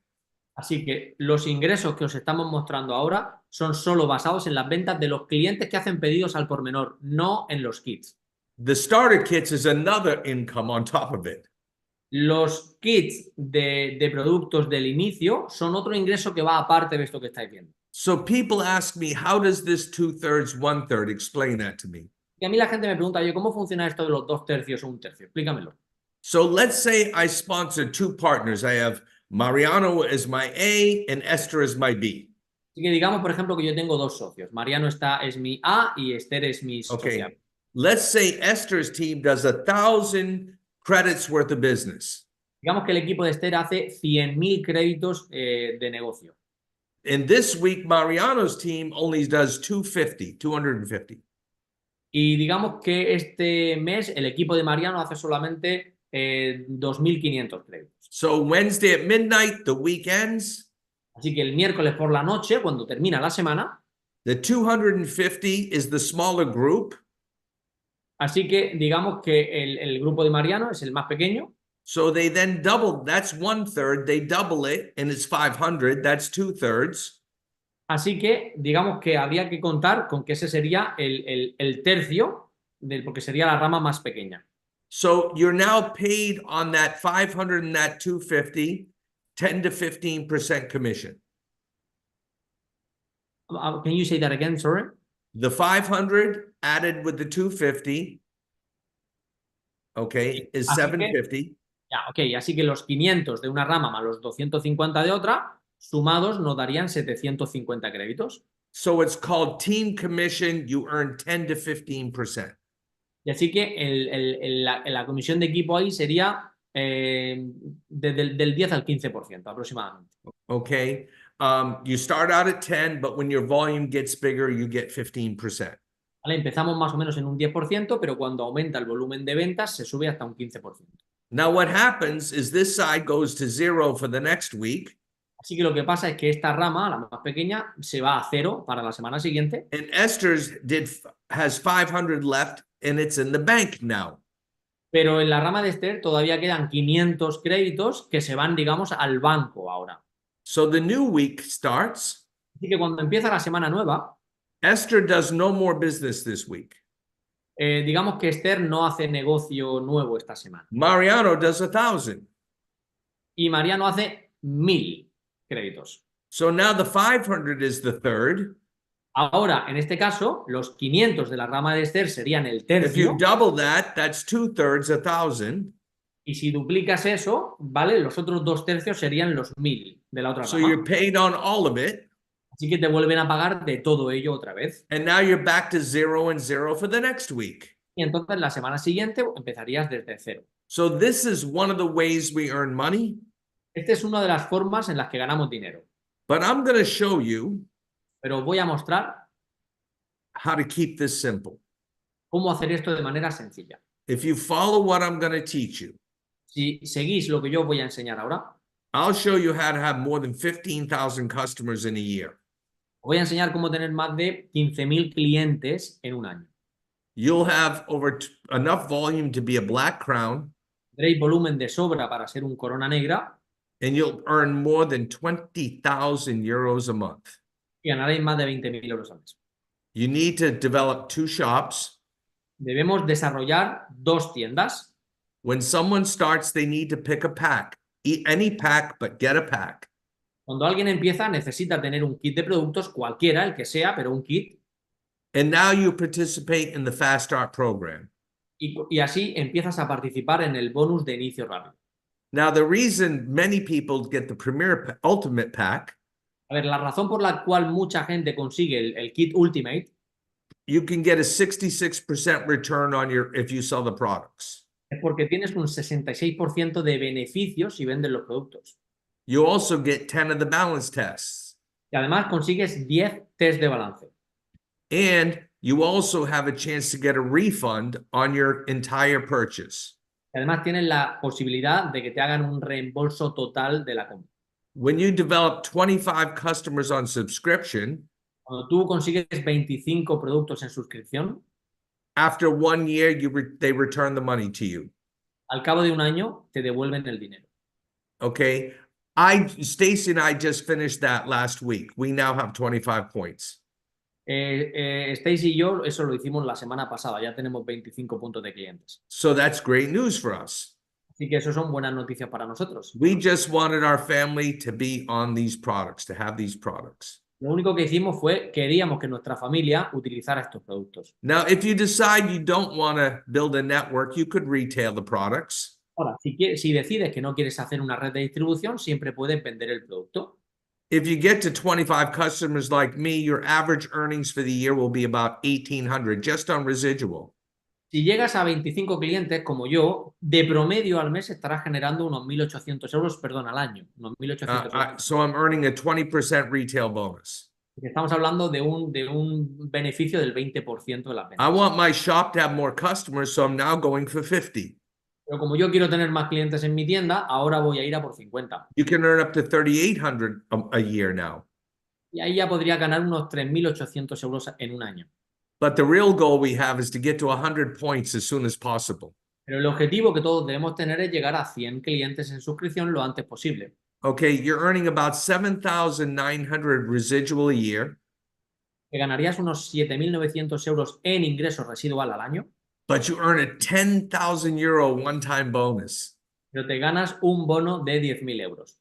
Así que los ingresos que os estamos mostrando ahora son solo basados en las ventas de los clientes que hacen pedidos al por menor, no en los kits. The starter kits is another income on top of it. Los kits de productos del inicio son otro ingreso que va aparte de esto que estáis viendo. So people ask me, how does this 2/3, 1/3? Explain that to me. Y a mí la gente me pregunta, oye, ¿cómo funciona esto de los 2/3 o 1/3? Explícamelo. So let's say I sponsor two partners. I have Mariano as my A and Esther as my B. Así que digamos, por ejemplo, que yo tengo dos socios. Mariano es mi A y Esther es mi socia. Okay. Let's say Esther's team does 1,000 credits worth of business. Digamos que el equipo de Esther hace 100.000 créditos de negocio. And this week, Mariano's team only does 250. Y digamos que este mes el equipo de Mariano hace solamente 2.500 créditos. So Wednesday at midnight, the week ends. Así que el miércoles por la noche, cuando termina la semana, The 250 is the smaller group. así que digamos que el grupo de Mariano es el más pequeño. So they then double, that's 1/3. They double it and it's 500. That's 2/3. Así que digamos que habría que contar con que ese sería el tercio, porque sería la rama más pequeña. So you're now paid on that 500 and that 250, 10 to 15% commission. Can you say that again? Sorry. The 500 added with the 250, okay, is Así que- 750. Ya, ok, así que los 500 de una rama más los 250 de otra, sumados nos darían 750 créditos. So it's called team commission. You earn 10 to 15%. Y así que la comisión de equipo ahí sería del 10 al 15% aproximadamente. Okay. You start out at 10, but when your volume gets bigger, you get 15%. ¿Vale? Empezamos más o menos en un 10%, pero cuando aumenta el volumen de ventas se sube hasta un 15%. Now, what happens is this side goes to 0 for the next week. Así que lo que pasa es que esta rama, la más pequeña, se va a 0 para la semana siguiente. And Esther's has 500 left, and it's in the bank now. Pero en la rama de Esther todavía quedan 500 créditos que se van, digamos, al banco ahora. So the new week starts. Así que cuando empieza la semana nueva, Esther does no more business this week. digamos que Esther no hace negocio nuevo esta semana. Mariano does 1,000. Y Mariano hace 1.000 créditos. So now the 500 is the third. Ahora, en este caso, los 500 de la rama de Esther serían el If tercio. you double that, that's 2/3, 1,000. Y si duplicas eso, ¿vale? Los otros 2/3 serían los 1.000 de la otra So rama. you're paid on all of it. Así que te vuelven a pagar de todo ello otra vez. And now you're back to 0 and 0 for the next week. Y entonces la semana siguiente empezarías desde cero. So this is one of the ways we earn money. Esta es una de las formas en las que ganamos dinero. But I'm going to show you Pero voy a mostrar how to keep this simple. cómo hacer esto de manera sencilla. If you follow what I'm going to teach you, Si seguís lo que yo voy a enseñar ahora, I'll show you how to have more than 15,000 customers in a year. os voy a enseñar cómo tener más de 15.000 clientes en un año. You'll have enough volume to be a black crown, Tendréis volumen de sobra para ser un corona negra and you'll earn more than 20,000 euros a month. y ganaréis más de 20.000 euros al mes. You need to develop 2 shops. Debemos desarrollar 2 tiendas. When someone starts, they need to pick a pack. Eat any pack, but get a pack. Cuando alguien empieza, necesita tener un kit de productos, cualquiera, el que sea, pero un kit. And now you participate in the Fast Start program. Y así empiezas a participar en el bonus de inicio rápido. Now, the reason many people get the Premier Ultimate Pack, A ver, la razón por la cual mucha gente consigue el kit Ultimate you can get a 66% return on if you sell the products. es porque tienes un 66% de beneficios si vendes los productos. You also get 10 of the balance tests. Y además consigues 10 test de balance. And you also have a chance to get a refund on your entire purchase. Y además tienes la posibilidad de que te hagan un reembolso total de la compra. When you develop 25 customers on subscription, Cuando tú consigues 25 productos en suscripción, after 1 year, they return the money to you. al cabo de un año te devuelven el dinero. Okay? Stacy and I just finished that last week. We now have 25 points. Stacy y yo eso lo hicimos la semana pasada, ya tenemos 25 puntos de clientes. So that's great news for us. Así que eso son buenas noticias para nosotros. We just wanted our family to be on these products, to have these products. Lo único que hicimos fue, queríamos que nuestra familia utilizara estos productos. Now, if you decide you don't want to build a network, you could retail the products. Ahora, si decides que no quieres hacer una red de distribución, siempre puedes vender el producto. If you get to 25 customers like me, your average earnings for the year will be about 1,800 just on residual. Si llegas a 25 clientes como yo, de promedio al mes estarás generando unos 1.800 euros, perdón, al año. Unos 1.800 euros. So I'm earning a 20% retail bonus. Estamos hablando de un beneficio del 20% de las ventas. I want my shop to have more customers, so I'm now going for 50. Pero como yo quiero tener más clientes en mi tienda, ahora voy a ir a por 50. You can earn up to 3,800 a year now. Y ahí ya podría ganar unos 3.800 euros en un año. But the real goal we have is to get to 100 points as soon as possible. Pero el objetivo que todos debemos tener es llegar a 100 clientes en suscripción lo antes posible. Okay, you're earning about 7,900 residual a year, Que ganarías unos 7.900 euros en ingresos residual al año, but you earn a 10,000 euro one-time bonus. pero te ganas un bono de 10.000 euros.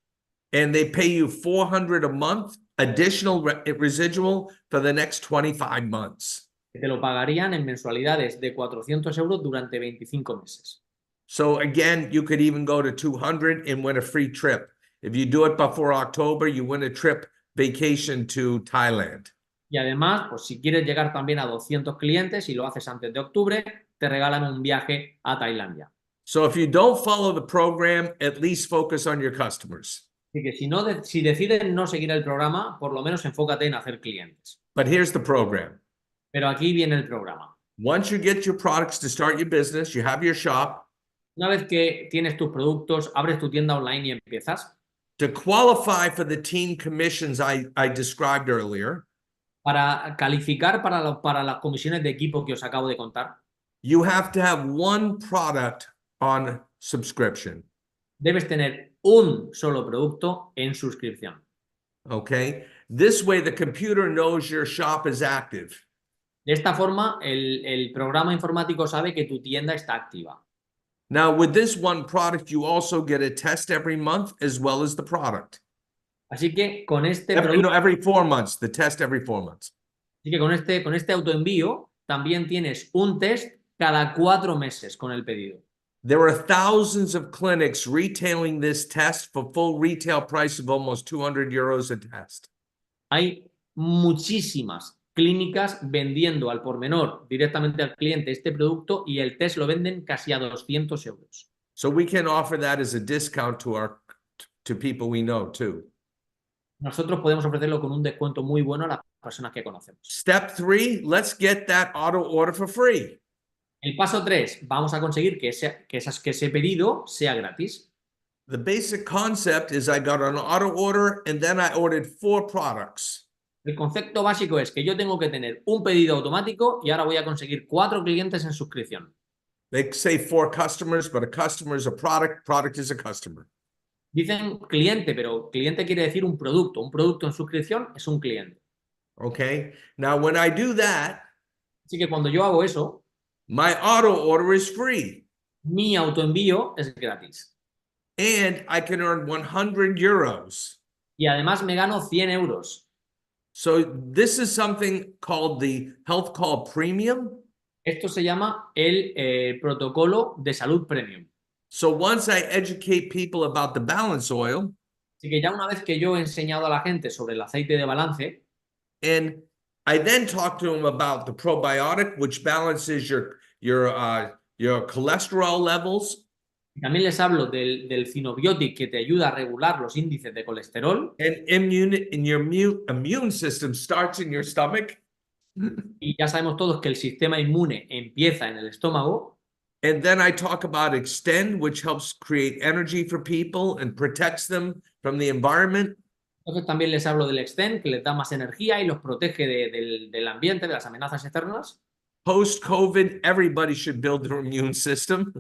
And they pay you 400 a month additional residual for the next 25 months. Que te lo pagarían en mensualidades de 400 euros durante 25 meses. So again, you could even go to 200 and win a free trip. If you do it before October, you win a trip vacation to Thailand. Y además, pues si quieres llegar también a 200 clientes y lo haces antes de octubre, te regalan un viaje a Tailandia. So if you don't follow the program, at least focus on your customers. Así que si decides no seguir el programa, por lo menos enfócate en hacer clientes. But here's the program. Pero aquí viene el programa. Once you get your products to start your business, you have your shop. Una vez que tienes tus productos, abres tu tienda online y empiezas, To qualify for the team commissions I described earlier, para calificar para las comisiones de equipo que os acabo de contar, you have to have one product on subscription. debes tener un solo producto en suscripción. Okay? This way, the computer knows your shop is active. De esta forma, el programa informático sabe que tu tienda está activa. Now, with this one product, you also get a test every month as well as the product. Así que con este Every 4 months, the test every 4 months. Así que con este autoenvío también tienes un test cada 4 meses con el pedido. There are thousands of clinics retailing this test for full retail price of almost 200 euros a test. Hay muchísimas clínicas vendiendo al por menor directamente al cliente este producto y el test lo venden casi a 200 euros. So we can offer that as a discount to people we know too. Nosotros podemos ofrecerlo con un descuento muy bueno a las personas que conocemos. Step 3, let's get that auto order for free. El paso 3, vamos a conseguir que ese pedido sea gratis. The basic concept is I got an auto order and then I ordered 4 products. El concepto básico es que yo tengo que tener un pedido automático y ahora voy a conseguir 4 clientes en suscripción. They say 4 customers, but a customer is a product is a customer. Dicen cliente, pero cliente quiere decir un producto. Un producto en suscripción es un cliente. Okay? Now, when I do that, Así que cuando yo hago eso, my auto order is free. mi autoenvío es gratis. And I can earn 100 euros. Y además me gano 100 euros. So this is something called the Health Call Premium. Esto se llama el protocolo de salud premium. So once I educate people about the balance oil, Así que ya una vez que yo he enseñado a la gente sobre el aceite de balance, and I then talk to them about the probiotic, which balances your cholesterol levels, también les hablo del Cinobiotic que te ayuda a regular los índices de colesterol and your immune system starts in your stomach. y ya sabemos todos que el sistema inmune empieza en el estómago. And then I talk about Extend, which helps create energy for people and protects them from the environment. Entonces también les hablo del Extend, que les da más energía y los protege del ambiente, de las amenazas externas. Post-COVID, everybody should build their immune system.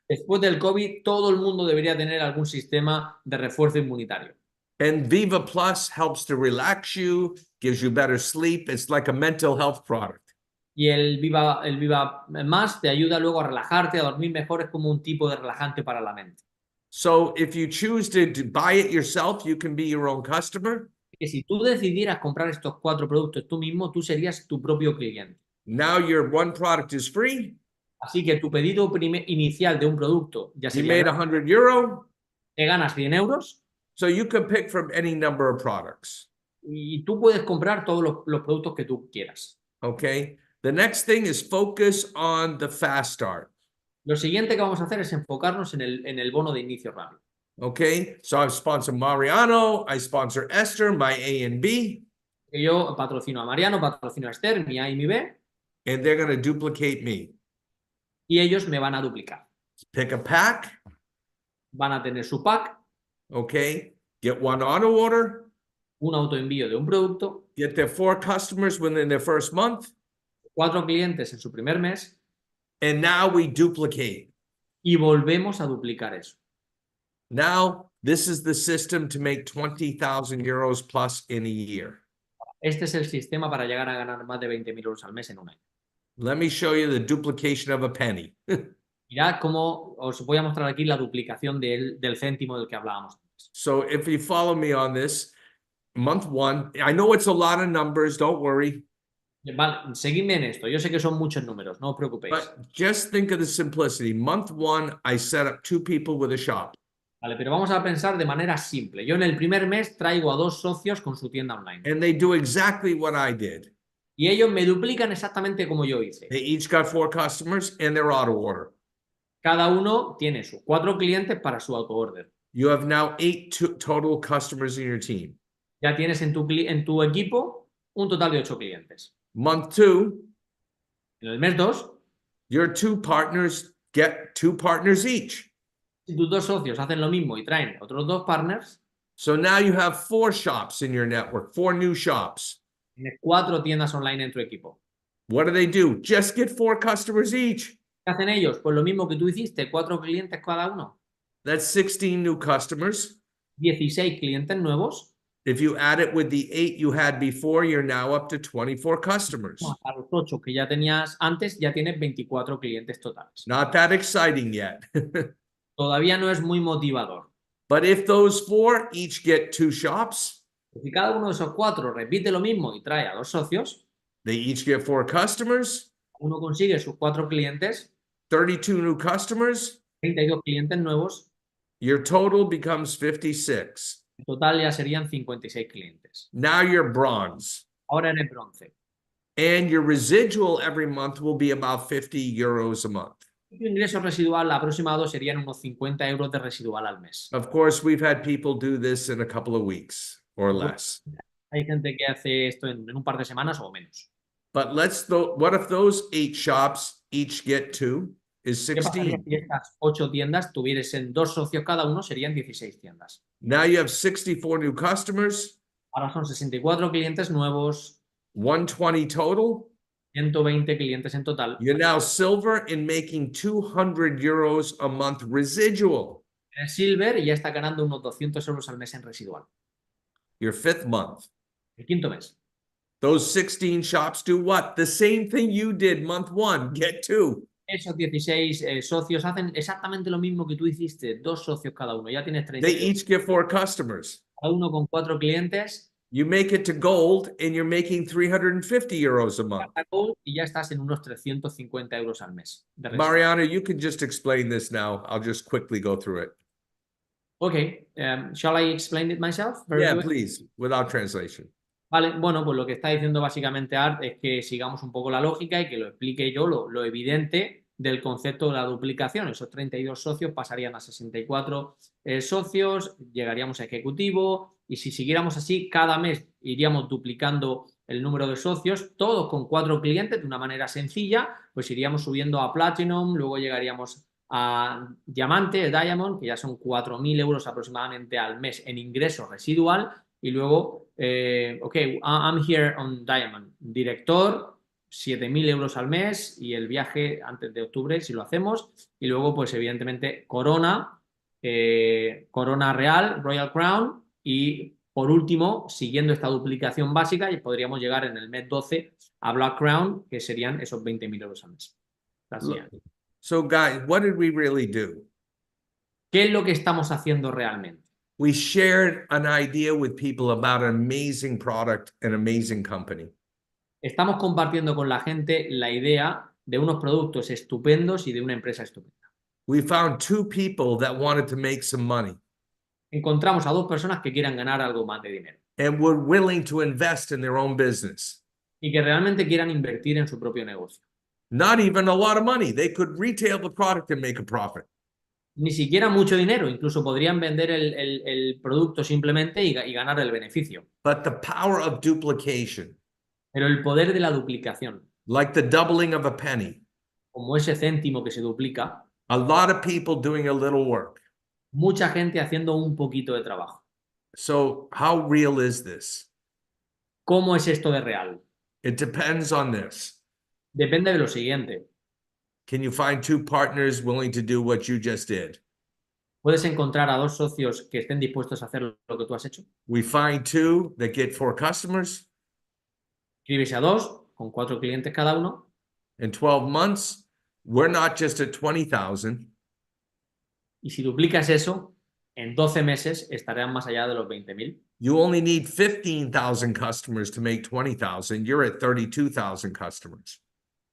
Después del COVID, todo el mundo debería tener algún sistema de refuerzo inmunitario. And Viva Plus helps to relax you, gives you better sleep. It's like a mental health product. Y el Viva Más te ayuda luego a relajarte, a dormir mejor, es como un tipo de relajante para la mente. So if you choose to buy it yourself, you can be your own customer. Que si tú decidieras comprar estos 4 productos tú mismo, tú serías tu propio cliente. Now your one product is free. Así que tu pedido inicial de un producto ya You sería made €100. te ganas 100 euros So you can pick from any number of products. y tú puedes comprar todos los productos que tú quieras. Okay. The next thing is focus on the fast start. Lo siguiente que vamos a hacer es enfocarnos en el bono de inicio rápido. Okay. So I sponsor Mariano. I sponsor Esther, my A and B. Yo patrocino a Mariano, patrocino a Esther, mi A y mi B, And they're going to duplicate me. y ellos me van a duplicar. Pick a pack. Van a tener su pack, Okay. Get one auto order. un autoenvío de un producto, Get their 4 customers within their first month. 4 clientes en su primer mes, And now we duplicate. y volvemos a duplicar eso. Now, this is the system to make €20,000 plus in a year. Este es el sistema para llegar a ganar más de 20.000 euros al mes en un año. Let me show you the duplication of a penny. Mirad cómo os voy a mostrar aquí la duplicación del céntimo del que hablábamos antes. So if you follow me on this, month 1, I know it's a lot of numbers, don't worry, Vale, seguidme en esto. Yo sé que son muchos números, no os preocupéis. but just think of the simplicity. Month 1, I set up 2 people with a shop. Vale, pero vamos a pensar de manera simple. Yo en el primer mes traigo a 2 socios con su tienda online. And they do exactly what I did. Y ellos me duplican exactamente como yo hice. They each got 4 customers and their auto order. Cada uno tiene sus 4 clientes para su auto-order. You have now 8 total customers in your team. Ya tienes en tu equipo un total de 8 clientes. Month 2, En el mes 2, your 2 partners get 2 partners each. si tus 2 socios hacen lo mismo y traen otros 2 partners, So now you have 4 shops in your network, 4 new shops. tienes 4 tiendas online en tu equipo. What do? Just get 4 customers each. ¿Qué hacen ellos? Pues lo mismo que tú hiciste, 4 clientes cada uno. That's 16 new customers. 16 clientes nuevos. If you add it with the 8 you had before, you're now up to 24 customers. A los 8 que ya tenías antes, ya tienes 24 clientes totales. Not that exciting yet. Todavía no es muy motivador. But if those 4 each get 2 shops, Si cada uno de esos 4 repite lo mismo y trae a 2 socios, they each get 4 customers, uno consigue sus 4 clientes, 32 new customers, 32 clientes nuevos, your total becomes 56. en total ya serían 56 clientes. Now you're bronze. Ahora eres bronce. And your residual every month will be about €50 a month. Tu ingreso residual aproximado serían unos 50 euros de residual al mes. Of course, we've had people do this in a couple of weeks or less. Hay gente que hace esto en un par de semanas o menos. But what if those 8 shops each get 2? Is ¿Qué pasaría 16. si estas 8 tiendas tuviesen 2 socios cada uno? Serían 16 tiendas. Now you have 64 new customers, Ahora son 64 clientes nuevos, 120 total. 120 clientes en total. You're now silver in making €200 a month residual. Eres silver y ya está ganando unos 200 euros al mes en residual. Your 5th month. El quinto mes. Those 16 shops do what? The same thing you did month 1, get 2. Esos 16 socios hacen exactamente lo mismo que tú hiciste, 2 socios cada uno. Ya tienes 30. They each get 4 customers. Cada uno con 4 clientes. You make it to gold and you're making €350 a month. Y ya estás en unos 350 euros al mes. De residual. Mariano, you can just explain this now. I'll just quickly go through it. Okay, shall I explain it myself? Very Yeah, good. please, without translation. Vale, bueno, pues lo que está diciendo básicamente Art es que sigamos un poco la lógica y que lo explique yo, lo evidente del concepto de la duplicación. Esos 32 socios pasarían a 64 socios, llegaríamos a ejecutivo y si siguiéramos así, cada mes iríamos duplicando el número de socios, todos con 4 clientes de una manera sencilla, pues iríamos subiendo a Platinum, luego llegaríamos a Diamante, Diamond, que ya son 4.000 euros aproximadamente al mes en ingreso residual. Y luego, I'm here on Diamond. Director, 7.000 euros al mes y el viaje antes de octubre, si lo hacemos. Y luego, pues evidentemente, Corona Real, Royal Crown y Por último, siguiendo esta duplicación básica, podríamos llegar en el mes 12 a Black Crown, que serían esos 20.000 euros al mes. Así es. So guys, what did we really do? ¿Qué es lo que estamos haciendo realmente? We shared an idea with people about an amazing product, an amazing company. Estamos compartiendo con la gente la idea de unos productos estupendos y de una empresa estupenda. We found two people that wanted to make some money Encontramos a dos personas que quieran ganar algo más de dinero and were willing to invest in their own business. y que realmente quieran invertir en su propio negocio. Not even a lot of money. They could retail the product and make a profit. Ni siquiera mucho dinero, incluso podrían vender el producto simplemente y ganar el beneficio. But the power of duplication, Pero el poder de la duplicación, like the doubling of a penny, como ese céntimo que se duplica, a lot of people doing a little work. mucha gente haciendo un poquito de trabajo. So how real is this? ¿Cómo es esto de real? It depends on this. Depende de lo siguiente. Can you find two partners willing to do what you just did? ¿Puedes encontrar a dos socios que estén dispuestos a hacer lo que tú has hecho? We find two that get 4 customers. Escribes a dos, con 4 clientes cada uno. In 12 months, we're not just at 20,000. Y si duplicas eso, en 12 meses estarán más allá de los 20.000. You only need 15,000 customers to make 20,000. You're at 32,000 customers.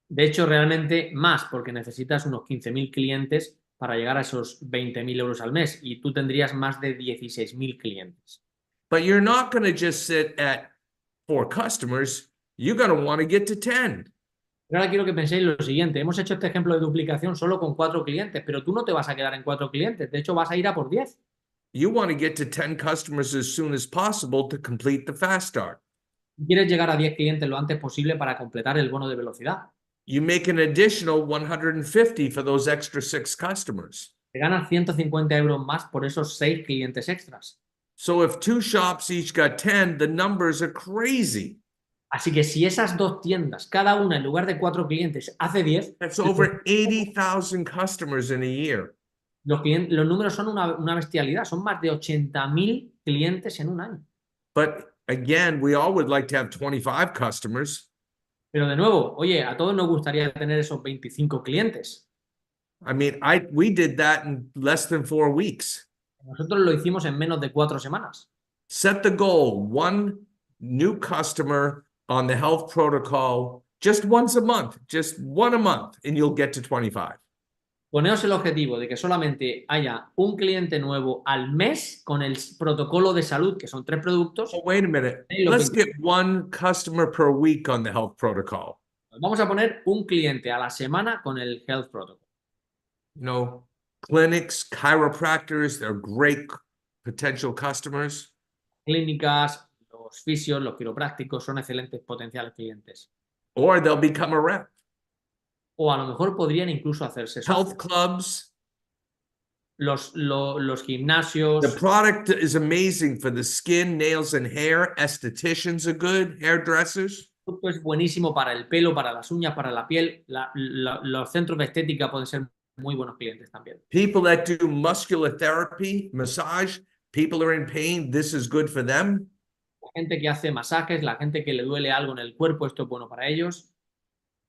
De hecho, realmente más, porque necesitas unos 15.000 clientes para llegar a esos 20.000 euros al mes. Y tú tendrías más de 16.000 clientes. But you're not going to just sit at 4 customers. You're going to want to get to 10. Pero ahora quiero que penséis lo siguiente. Hemos hecho este ejemplo de duplicación solo con 4 clientes, pero tú no te vas a quedar en 4 clientes. De hecho, vas a ir a por 10. You want to get to 10 customers as soon as possible to complete the fast start. Quieres llegar a 10 clientes lo antes posible para completar el bono de velocidad. You make an additional 150 for those extra 6 customers. Te ganas 150 euros más por esos 6 clientes extras. So if 2 shops each got 10, the numbers are crazy. Así que si esas dos tiendas, cada una en lugar de 4 clientes, hace 10, That's over 80,000 customers in a year. los números son una bestialidad. Son más de 80.000 clientes en un año. But again, we all would like to have 25 customers. Pero de nuevo, oye, a todos nos gustaría tener esos 25 clientes. I mean, we did that in less than 4 weeks. Nosotros lo hicimos en menos de 4 semanas. Set the goal, 1 new customer on the health protocol just once a month, just 1 a month, and you'll get to 25. Poneos el objetivo de que solamente haya un cliente nuevo al mes con el protocolo de salud, que son 3 productos. Oh, wait a minute. Let's get 1 customer per week on the health protocol. Vamos a poner un cliente a la semana con el Health Protocol. You know, clinics, chiropractors, they're great potential customers. Clínicas, los fisios, los quiroprácticos son excelentes potenciales clientes. Or they'll become a rep. O a lo mejor podrían incluso hacerse Health socios. clubs. Los gimnasios. The product is amazing for the skin, nails, and hair. Estheticians are good, hairdressers. El producto es buenísimo para el pelo, para las uñas, para la piel. Los centros de estética pueden ser muy buenos clientes también. People that do muscular therapy, massage, people are in pain, this is good for them. La gente que hace masajes, la gente que le duele algo en el cuerpo, esto es bueno para ellos.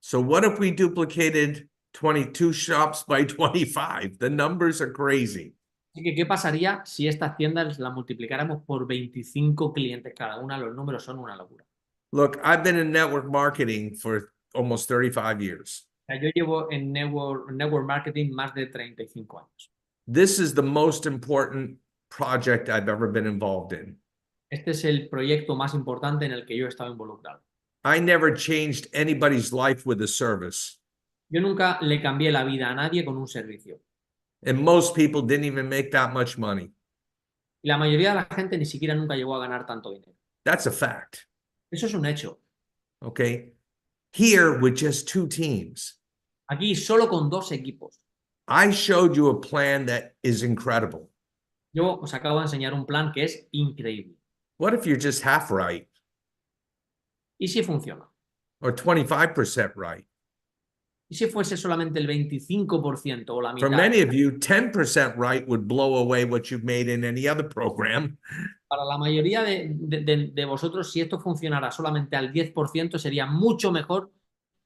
So what if we duplicated 22 shops by 25? The numbers are crazy. Así que, ¿qué pasaría si estas tiendas las multiplicáramos por 25 clientes cada una? Los números son una locura. Look, I've been in network marketing for almost 35 years. O sea, yo llevo en network marketing más de 35 años. This is the most important project I've ever been involved in. Este es el proyecto más importante en el que yo he estado involucrado. I never changed anybody's life with a service. Yo nunca le cambié la vida a nadie con un servicio. And most people didn't even make that much money. Y la mayoría de la gente ni siquiera nunca llegó a ganar tanto dinero. That's a fact. Eso es un hecho. Okay. Here with just 2 teams. Aquí solo con 2 equipos. I showed you a plan that is incredible. Yo os acabo de enseñar un plan que es increíble. What if you're just half right ¿Y si funciona? or 25% right? ¿Y si fuese solamente el 25% o la For mitad? many of you, 10% right would blow away what you've made in any other program. Para la mayoría de vosotros, si esto funcionara solamente al 10%, sería mucho mejor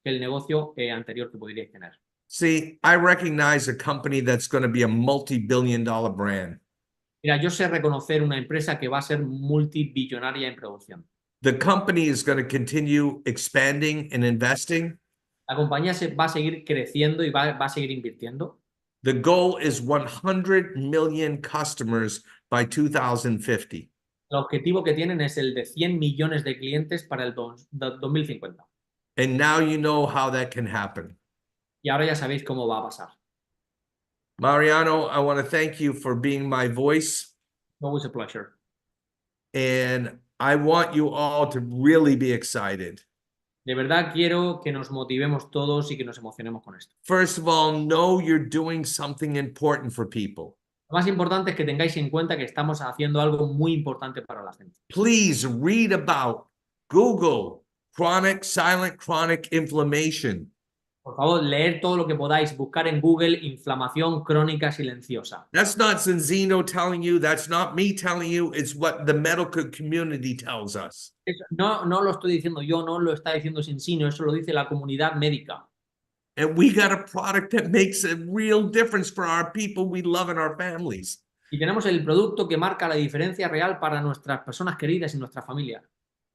que el negocio anterior que podríais tener. See, I recognize a company that's going to be a multi-billion-dollar brand. Mira, yo sé reconocer una empresa que va a ser multibillonaria en producción. The company is going to continue expanding and investing. La compañía va a seguir creciendo y va a seguir invirtiendo. The goal is 100 million customers by 2050. El objetivo que tienen es el de 100 millones de clientes para el 2050. And now you know how that can happen. Y ahora ya sabéis cómo va a pasar. Mariano, I want to thank you for being my voice. Always a pleasure. And I want you all to really be excited. De verdad quiero que nos motivemos todos y que nos emocionemos con esto. First of all, know you're doing something important for people. Lo más importante es que tengáis en cuenta que estamos haciendo algo muy importante para la gente. Please read about Google silent chronic inflammation. Por favor, leer todo lo que podáis, buscar en Google inflamación crónica silenciosa. That's not Zinzino telling you, that's not me telling you, it's what the medical community tells us. No lo estoy diciendo yo, no lo está diciendo Sinsino, eso lo dice la comunidad médica. And we got a product that makes a real difference for our people we love and our families. Y tenemos el producto que marca la diferencia real para nuestras personas queridas y nuestra familia.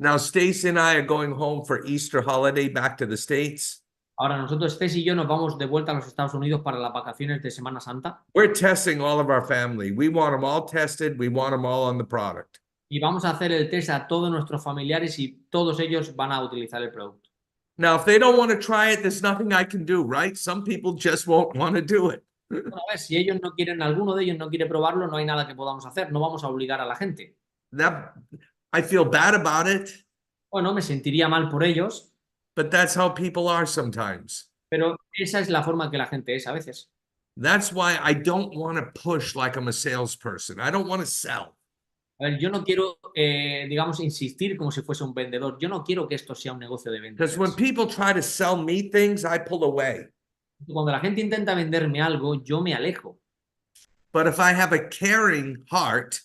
Now, Stacy and I are going home for Easter holiday back to the States. Ahora nosotros, Stacey y yo, nos vamos de vuelta a los Estados Unidos para las vacaciones de Semana Santa. We're testing all of our family. We want them all tested. We want them all on the product. Y vamos a hacer el test a todos nuestros familiares y todos ellos van a utilizar el producto. Now, if they don't want to try it, there's nothing I can do, right? Some people just won't want to do it. Bueno, a ver, si ellos no quieren, alguno de ellos no quiere probarlo, no hay nada que podamos hacer. No vamos a obligar a la gente. I feel bad about it, Bueno, me sentiría mal por ellos, but that's how people are sometimes. pero esa es la forma que la gente es a veces. That's why I don't want to push like I'm a salesperson. I don't want to sell. A ver, yo no quiero, digamos, insistir como si fuese un vendedor. Yo no quiero que esto sea un negocio de ventas. Because when people try to sell me things, I pull away. Cuando la gente intenta venderme algo, yo me alejo. But if I have a caring heart,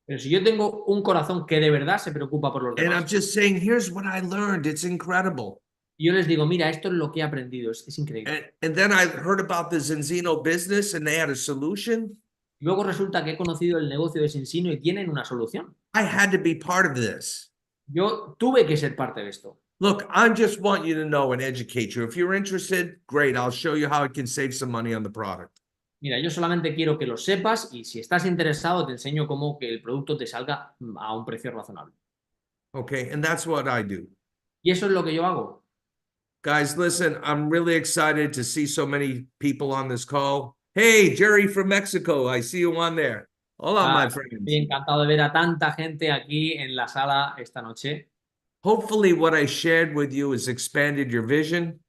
Pero si yo tengo un corazón que de verdad se preocupa por los and I'm demás, just saying, here's what I learned, it's incredible. y yo les digo, mira, esto es lo que he aprendido, es increíble. And then I heard about the Zinzino business and they had a solution. Y luego resulta que he conocido el negocio de Sinsino y tienen una solución. I had to be part of this. Yo tuve que ser parte de esto. Look, I just want you to know and educate you. If you're interested, great. I'll show you how I can save some money on the product. Mira, yo solamente quiero que lo sepas y si estás interesado te enseño cómo que el producto te salga a un precio razonable. Okay, and that's what I do. Y eso es lo que yo hago. Guys, listen, I'm really excited to see so many people on this call. Hey, Jerry from Mexico, I see you on there. Hola, my friends. Estoy encantado de ver a tanta gente aquí en la sala esta noche. Hopefully what I shared with you has expanded your vision.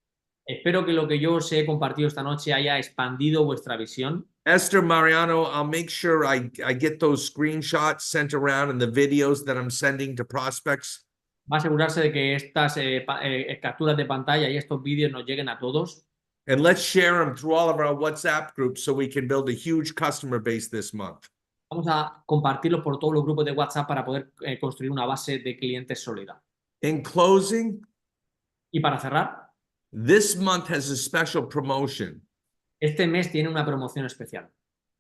Espero que lo que yo os he compartido esta noche haya expandido vuestra visión. Esther, Mariano, I'll make sure I get those screenshots sent around and the videos that I'm sending to prospects. Va a asegurarse de que estas capturas de pantalla y estos vídeos nos lleguen a todos. And let's share them through all of our WhatsApp groups so we can build a huge customer base this month. Vamos a compartirlos por todos los grupos de WhatsApp para poder construir una base de clientes sólida. In closing, Y para cerrar, this month has a special promotion. este mes tiene una promoción especial.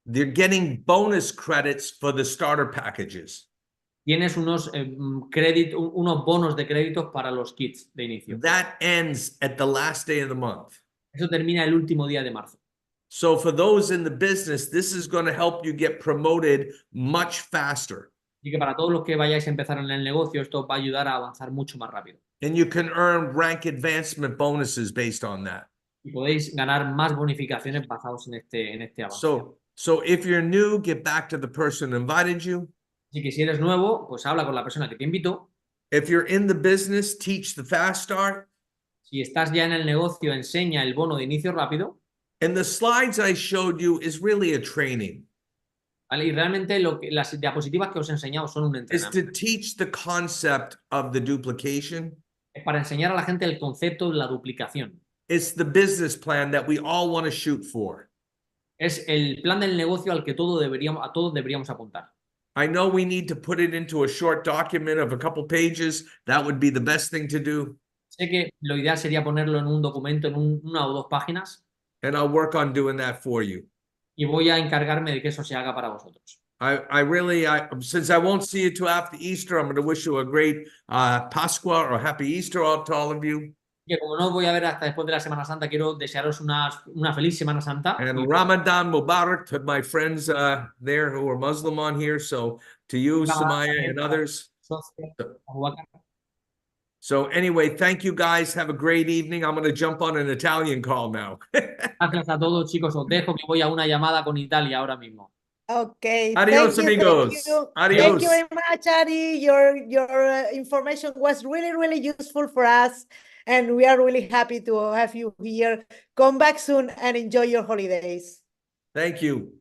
They're getting bonus credits for the starter packages. Tienes unos bonos de créditos para los kits de inicio. That ends at the last day of the month. Eso termina el último día de marzo. So for those in the business, this is going to help you get promoted much faster. Así que para todos los que vayáis a empezar en el negocio, esto va a ayudar a avanzar mucho más rápido. And you can earn rank advancement bonuses based on that. Y podéis ganar más bonificaciones basados en este avance. So if you're new, get back to the person who invited you. Así que si eres nuevo, pues habla con la persona que te invitó. If you're in the business, teach the fast start. Si estás ya en el negocio, enseña el bono de inicio rápido. And the slides I showed you is really a training. ¿Vale? Y realmente las diapositivas que os he enseñado son un It's entrenamiento. to teach the concept of the duplication. Es para enseñar a la gente el concepto de la duplicación. It's the business plan that we all want to shoot for. Es el plan del negocio al que todos deberíamos apuntar. I know we need to put it into a short document of a couple pages. That would be the best thing to do. Sé que lo ideal sería ponerlo en un documento, en una o dos páginas, And I'll work on doing that for you. y voy a encargarme de que eso se haga para vosotros. Since I won't see you till after Easter, I'm going to wish you a great Pascua or Happy Easter to all of you. Que como no os voy a ver hasta después de la Semana Santa, quiero desearos una feliz Semana Santa. And Ramadan Mubarak to my friends there who are Muslim on here. So to you, Sumaya, and others. So anyway, thank you guys. Have a great evening. I'm going to jump on an Italian call now. Gracias a todos, chicos. Os dejo que voy a una llamada con Italia ahora mismo. Okay. Adios, thank you, amigos. Thank you. Adios. Thank you very much, Ari. Your information was really, really useful for us. And we are really happy to have you here. Come back soon and enjoy your holidays. Thank you.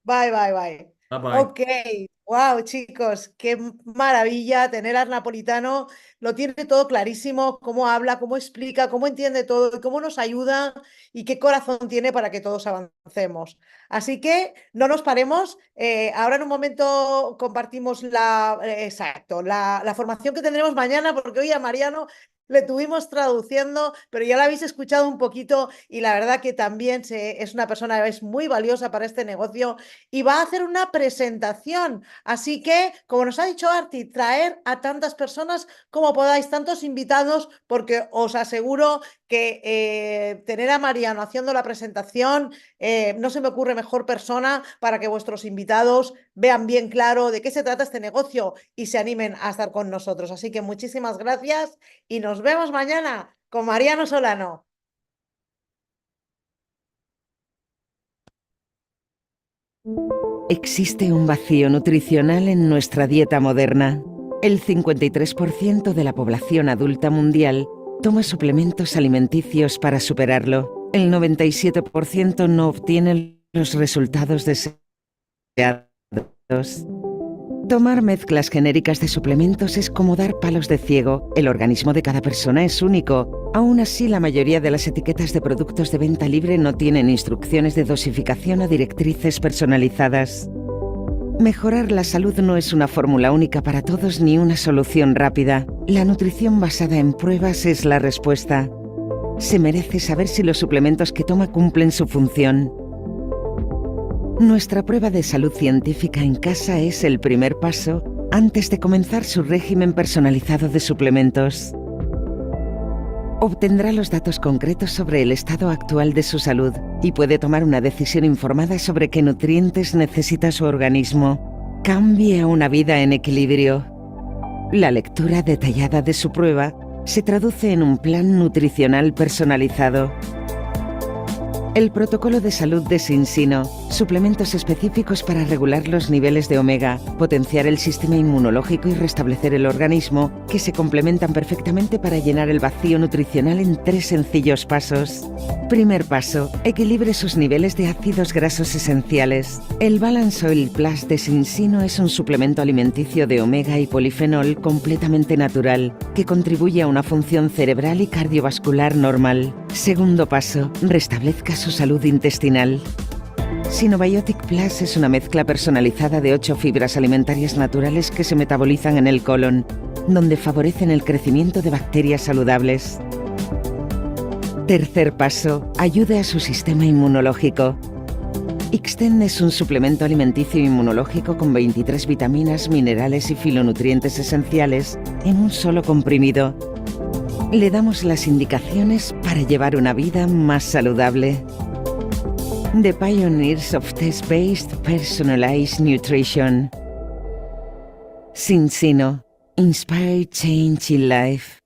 Bye, bye, bye. Bye-bye. Ok, wow, chicos, qué maravilla tener al Napolitano. Lo tiene todo clarísimo, cómo habla, cómo explica, cómo entiende todo y cómo nos ayuda y qué corazón tiene para que todos avancemos. Así que no nos paremos. Ahora en un momento compartimos la formación que tendremos mañana, porque hoy a Mariano le tuvimos traduciendo, pero ya la habéis escuchado un poquito y la verdad que también es una persona es muy valiosa para este negocio y va a hacer una presentación. Así que, como nos ha dicho Arti, traer a tantas personas como podáis, tantos invitados, porque os aseguro que tener a Mariano haciendo la presentación, no se me ocurre mejor persona para que vuestros invitados vean bien claro de qué se trata este negocio y se animen a estar con nosotros. Así que muchísimas gracias y nos vemos mañana con Mariano Solano. Existe un vacío nutricional en nuestra dieta moderna. El 53% de la población adulta mundial toma suplementos alimenticios para superarlo. El 97% no obtiene los resultados deseados. Tomar mezclas genéricas de suplementos es como dar palos de ciego. El organismo de cada persona es único. Aún así, la mayoría de las etiquetas de productos de venta libre no tienen instrucciones de dosificación o directrices personalizadas. Mejorar la salud no es una fórmula única para todos ni una solución rápida. La nutrición basada en pruebas es la respuesta. Se merece saber si los suplementos que toma cumplen su función. Nuestra prueba de salud científica en casa es el primer paso antes de comenzar su régimen personalizado de suplementos. Obtendrá los datos concretos sobre el estado actual de su salud y puede tomar una decisión informada sobre qué nutrientes necesita su organismo. Cambie a una vida en equilibrio. La lectura detallada de su prueba se traduce en un plan nutricional personalizado. El protocolo de salud de Sinsino, suplementos específicos para regular los niveles de omega, potenciar el sistema inmunológico y restablecer el organismo, que se complementan perfectamente para llenar el vacío nutricional en 3 sencillos pasos. Primer paso, equilibre sus niveles de ácidos grasos esenciales. El Balance Oil Plus de Sinsino es un suplemento alimenticio de omega y polifenol completamente natural, que contribuye a una función cerebral y cardiovascular normal. Segundo paso, restablezca su salud intestinal. Sinobiotic Plus es una mezcla personalizada de 8 fibras alimentarias naturales que se metabolizan en el colon, donde favorecen el crecimiento de bacterias saludables. Tercer paso, ayude a su sistema inmunológico. Ixten es un suplemento alimenticio inmunológico con 23 vitaminas, minerales y filonutrientes esenciales en un solo comprimido. Le damos las indicaciones para llevar una vida más saludable. The Pioneers of Test-Based Personalized Nutrition. Sinsino. Inspire Change in Life.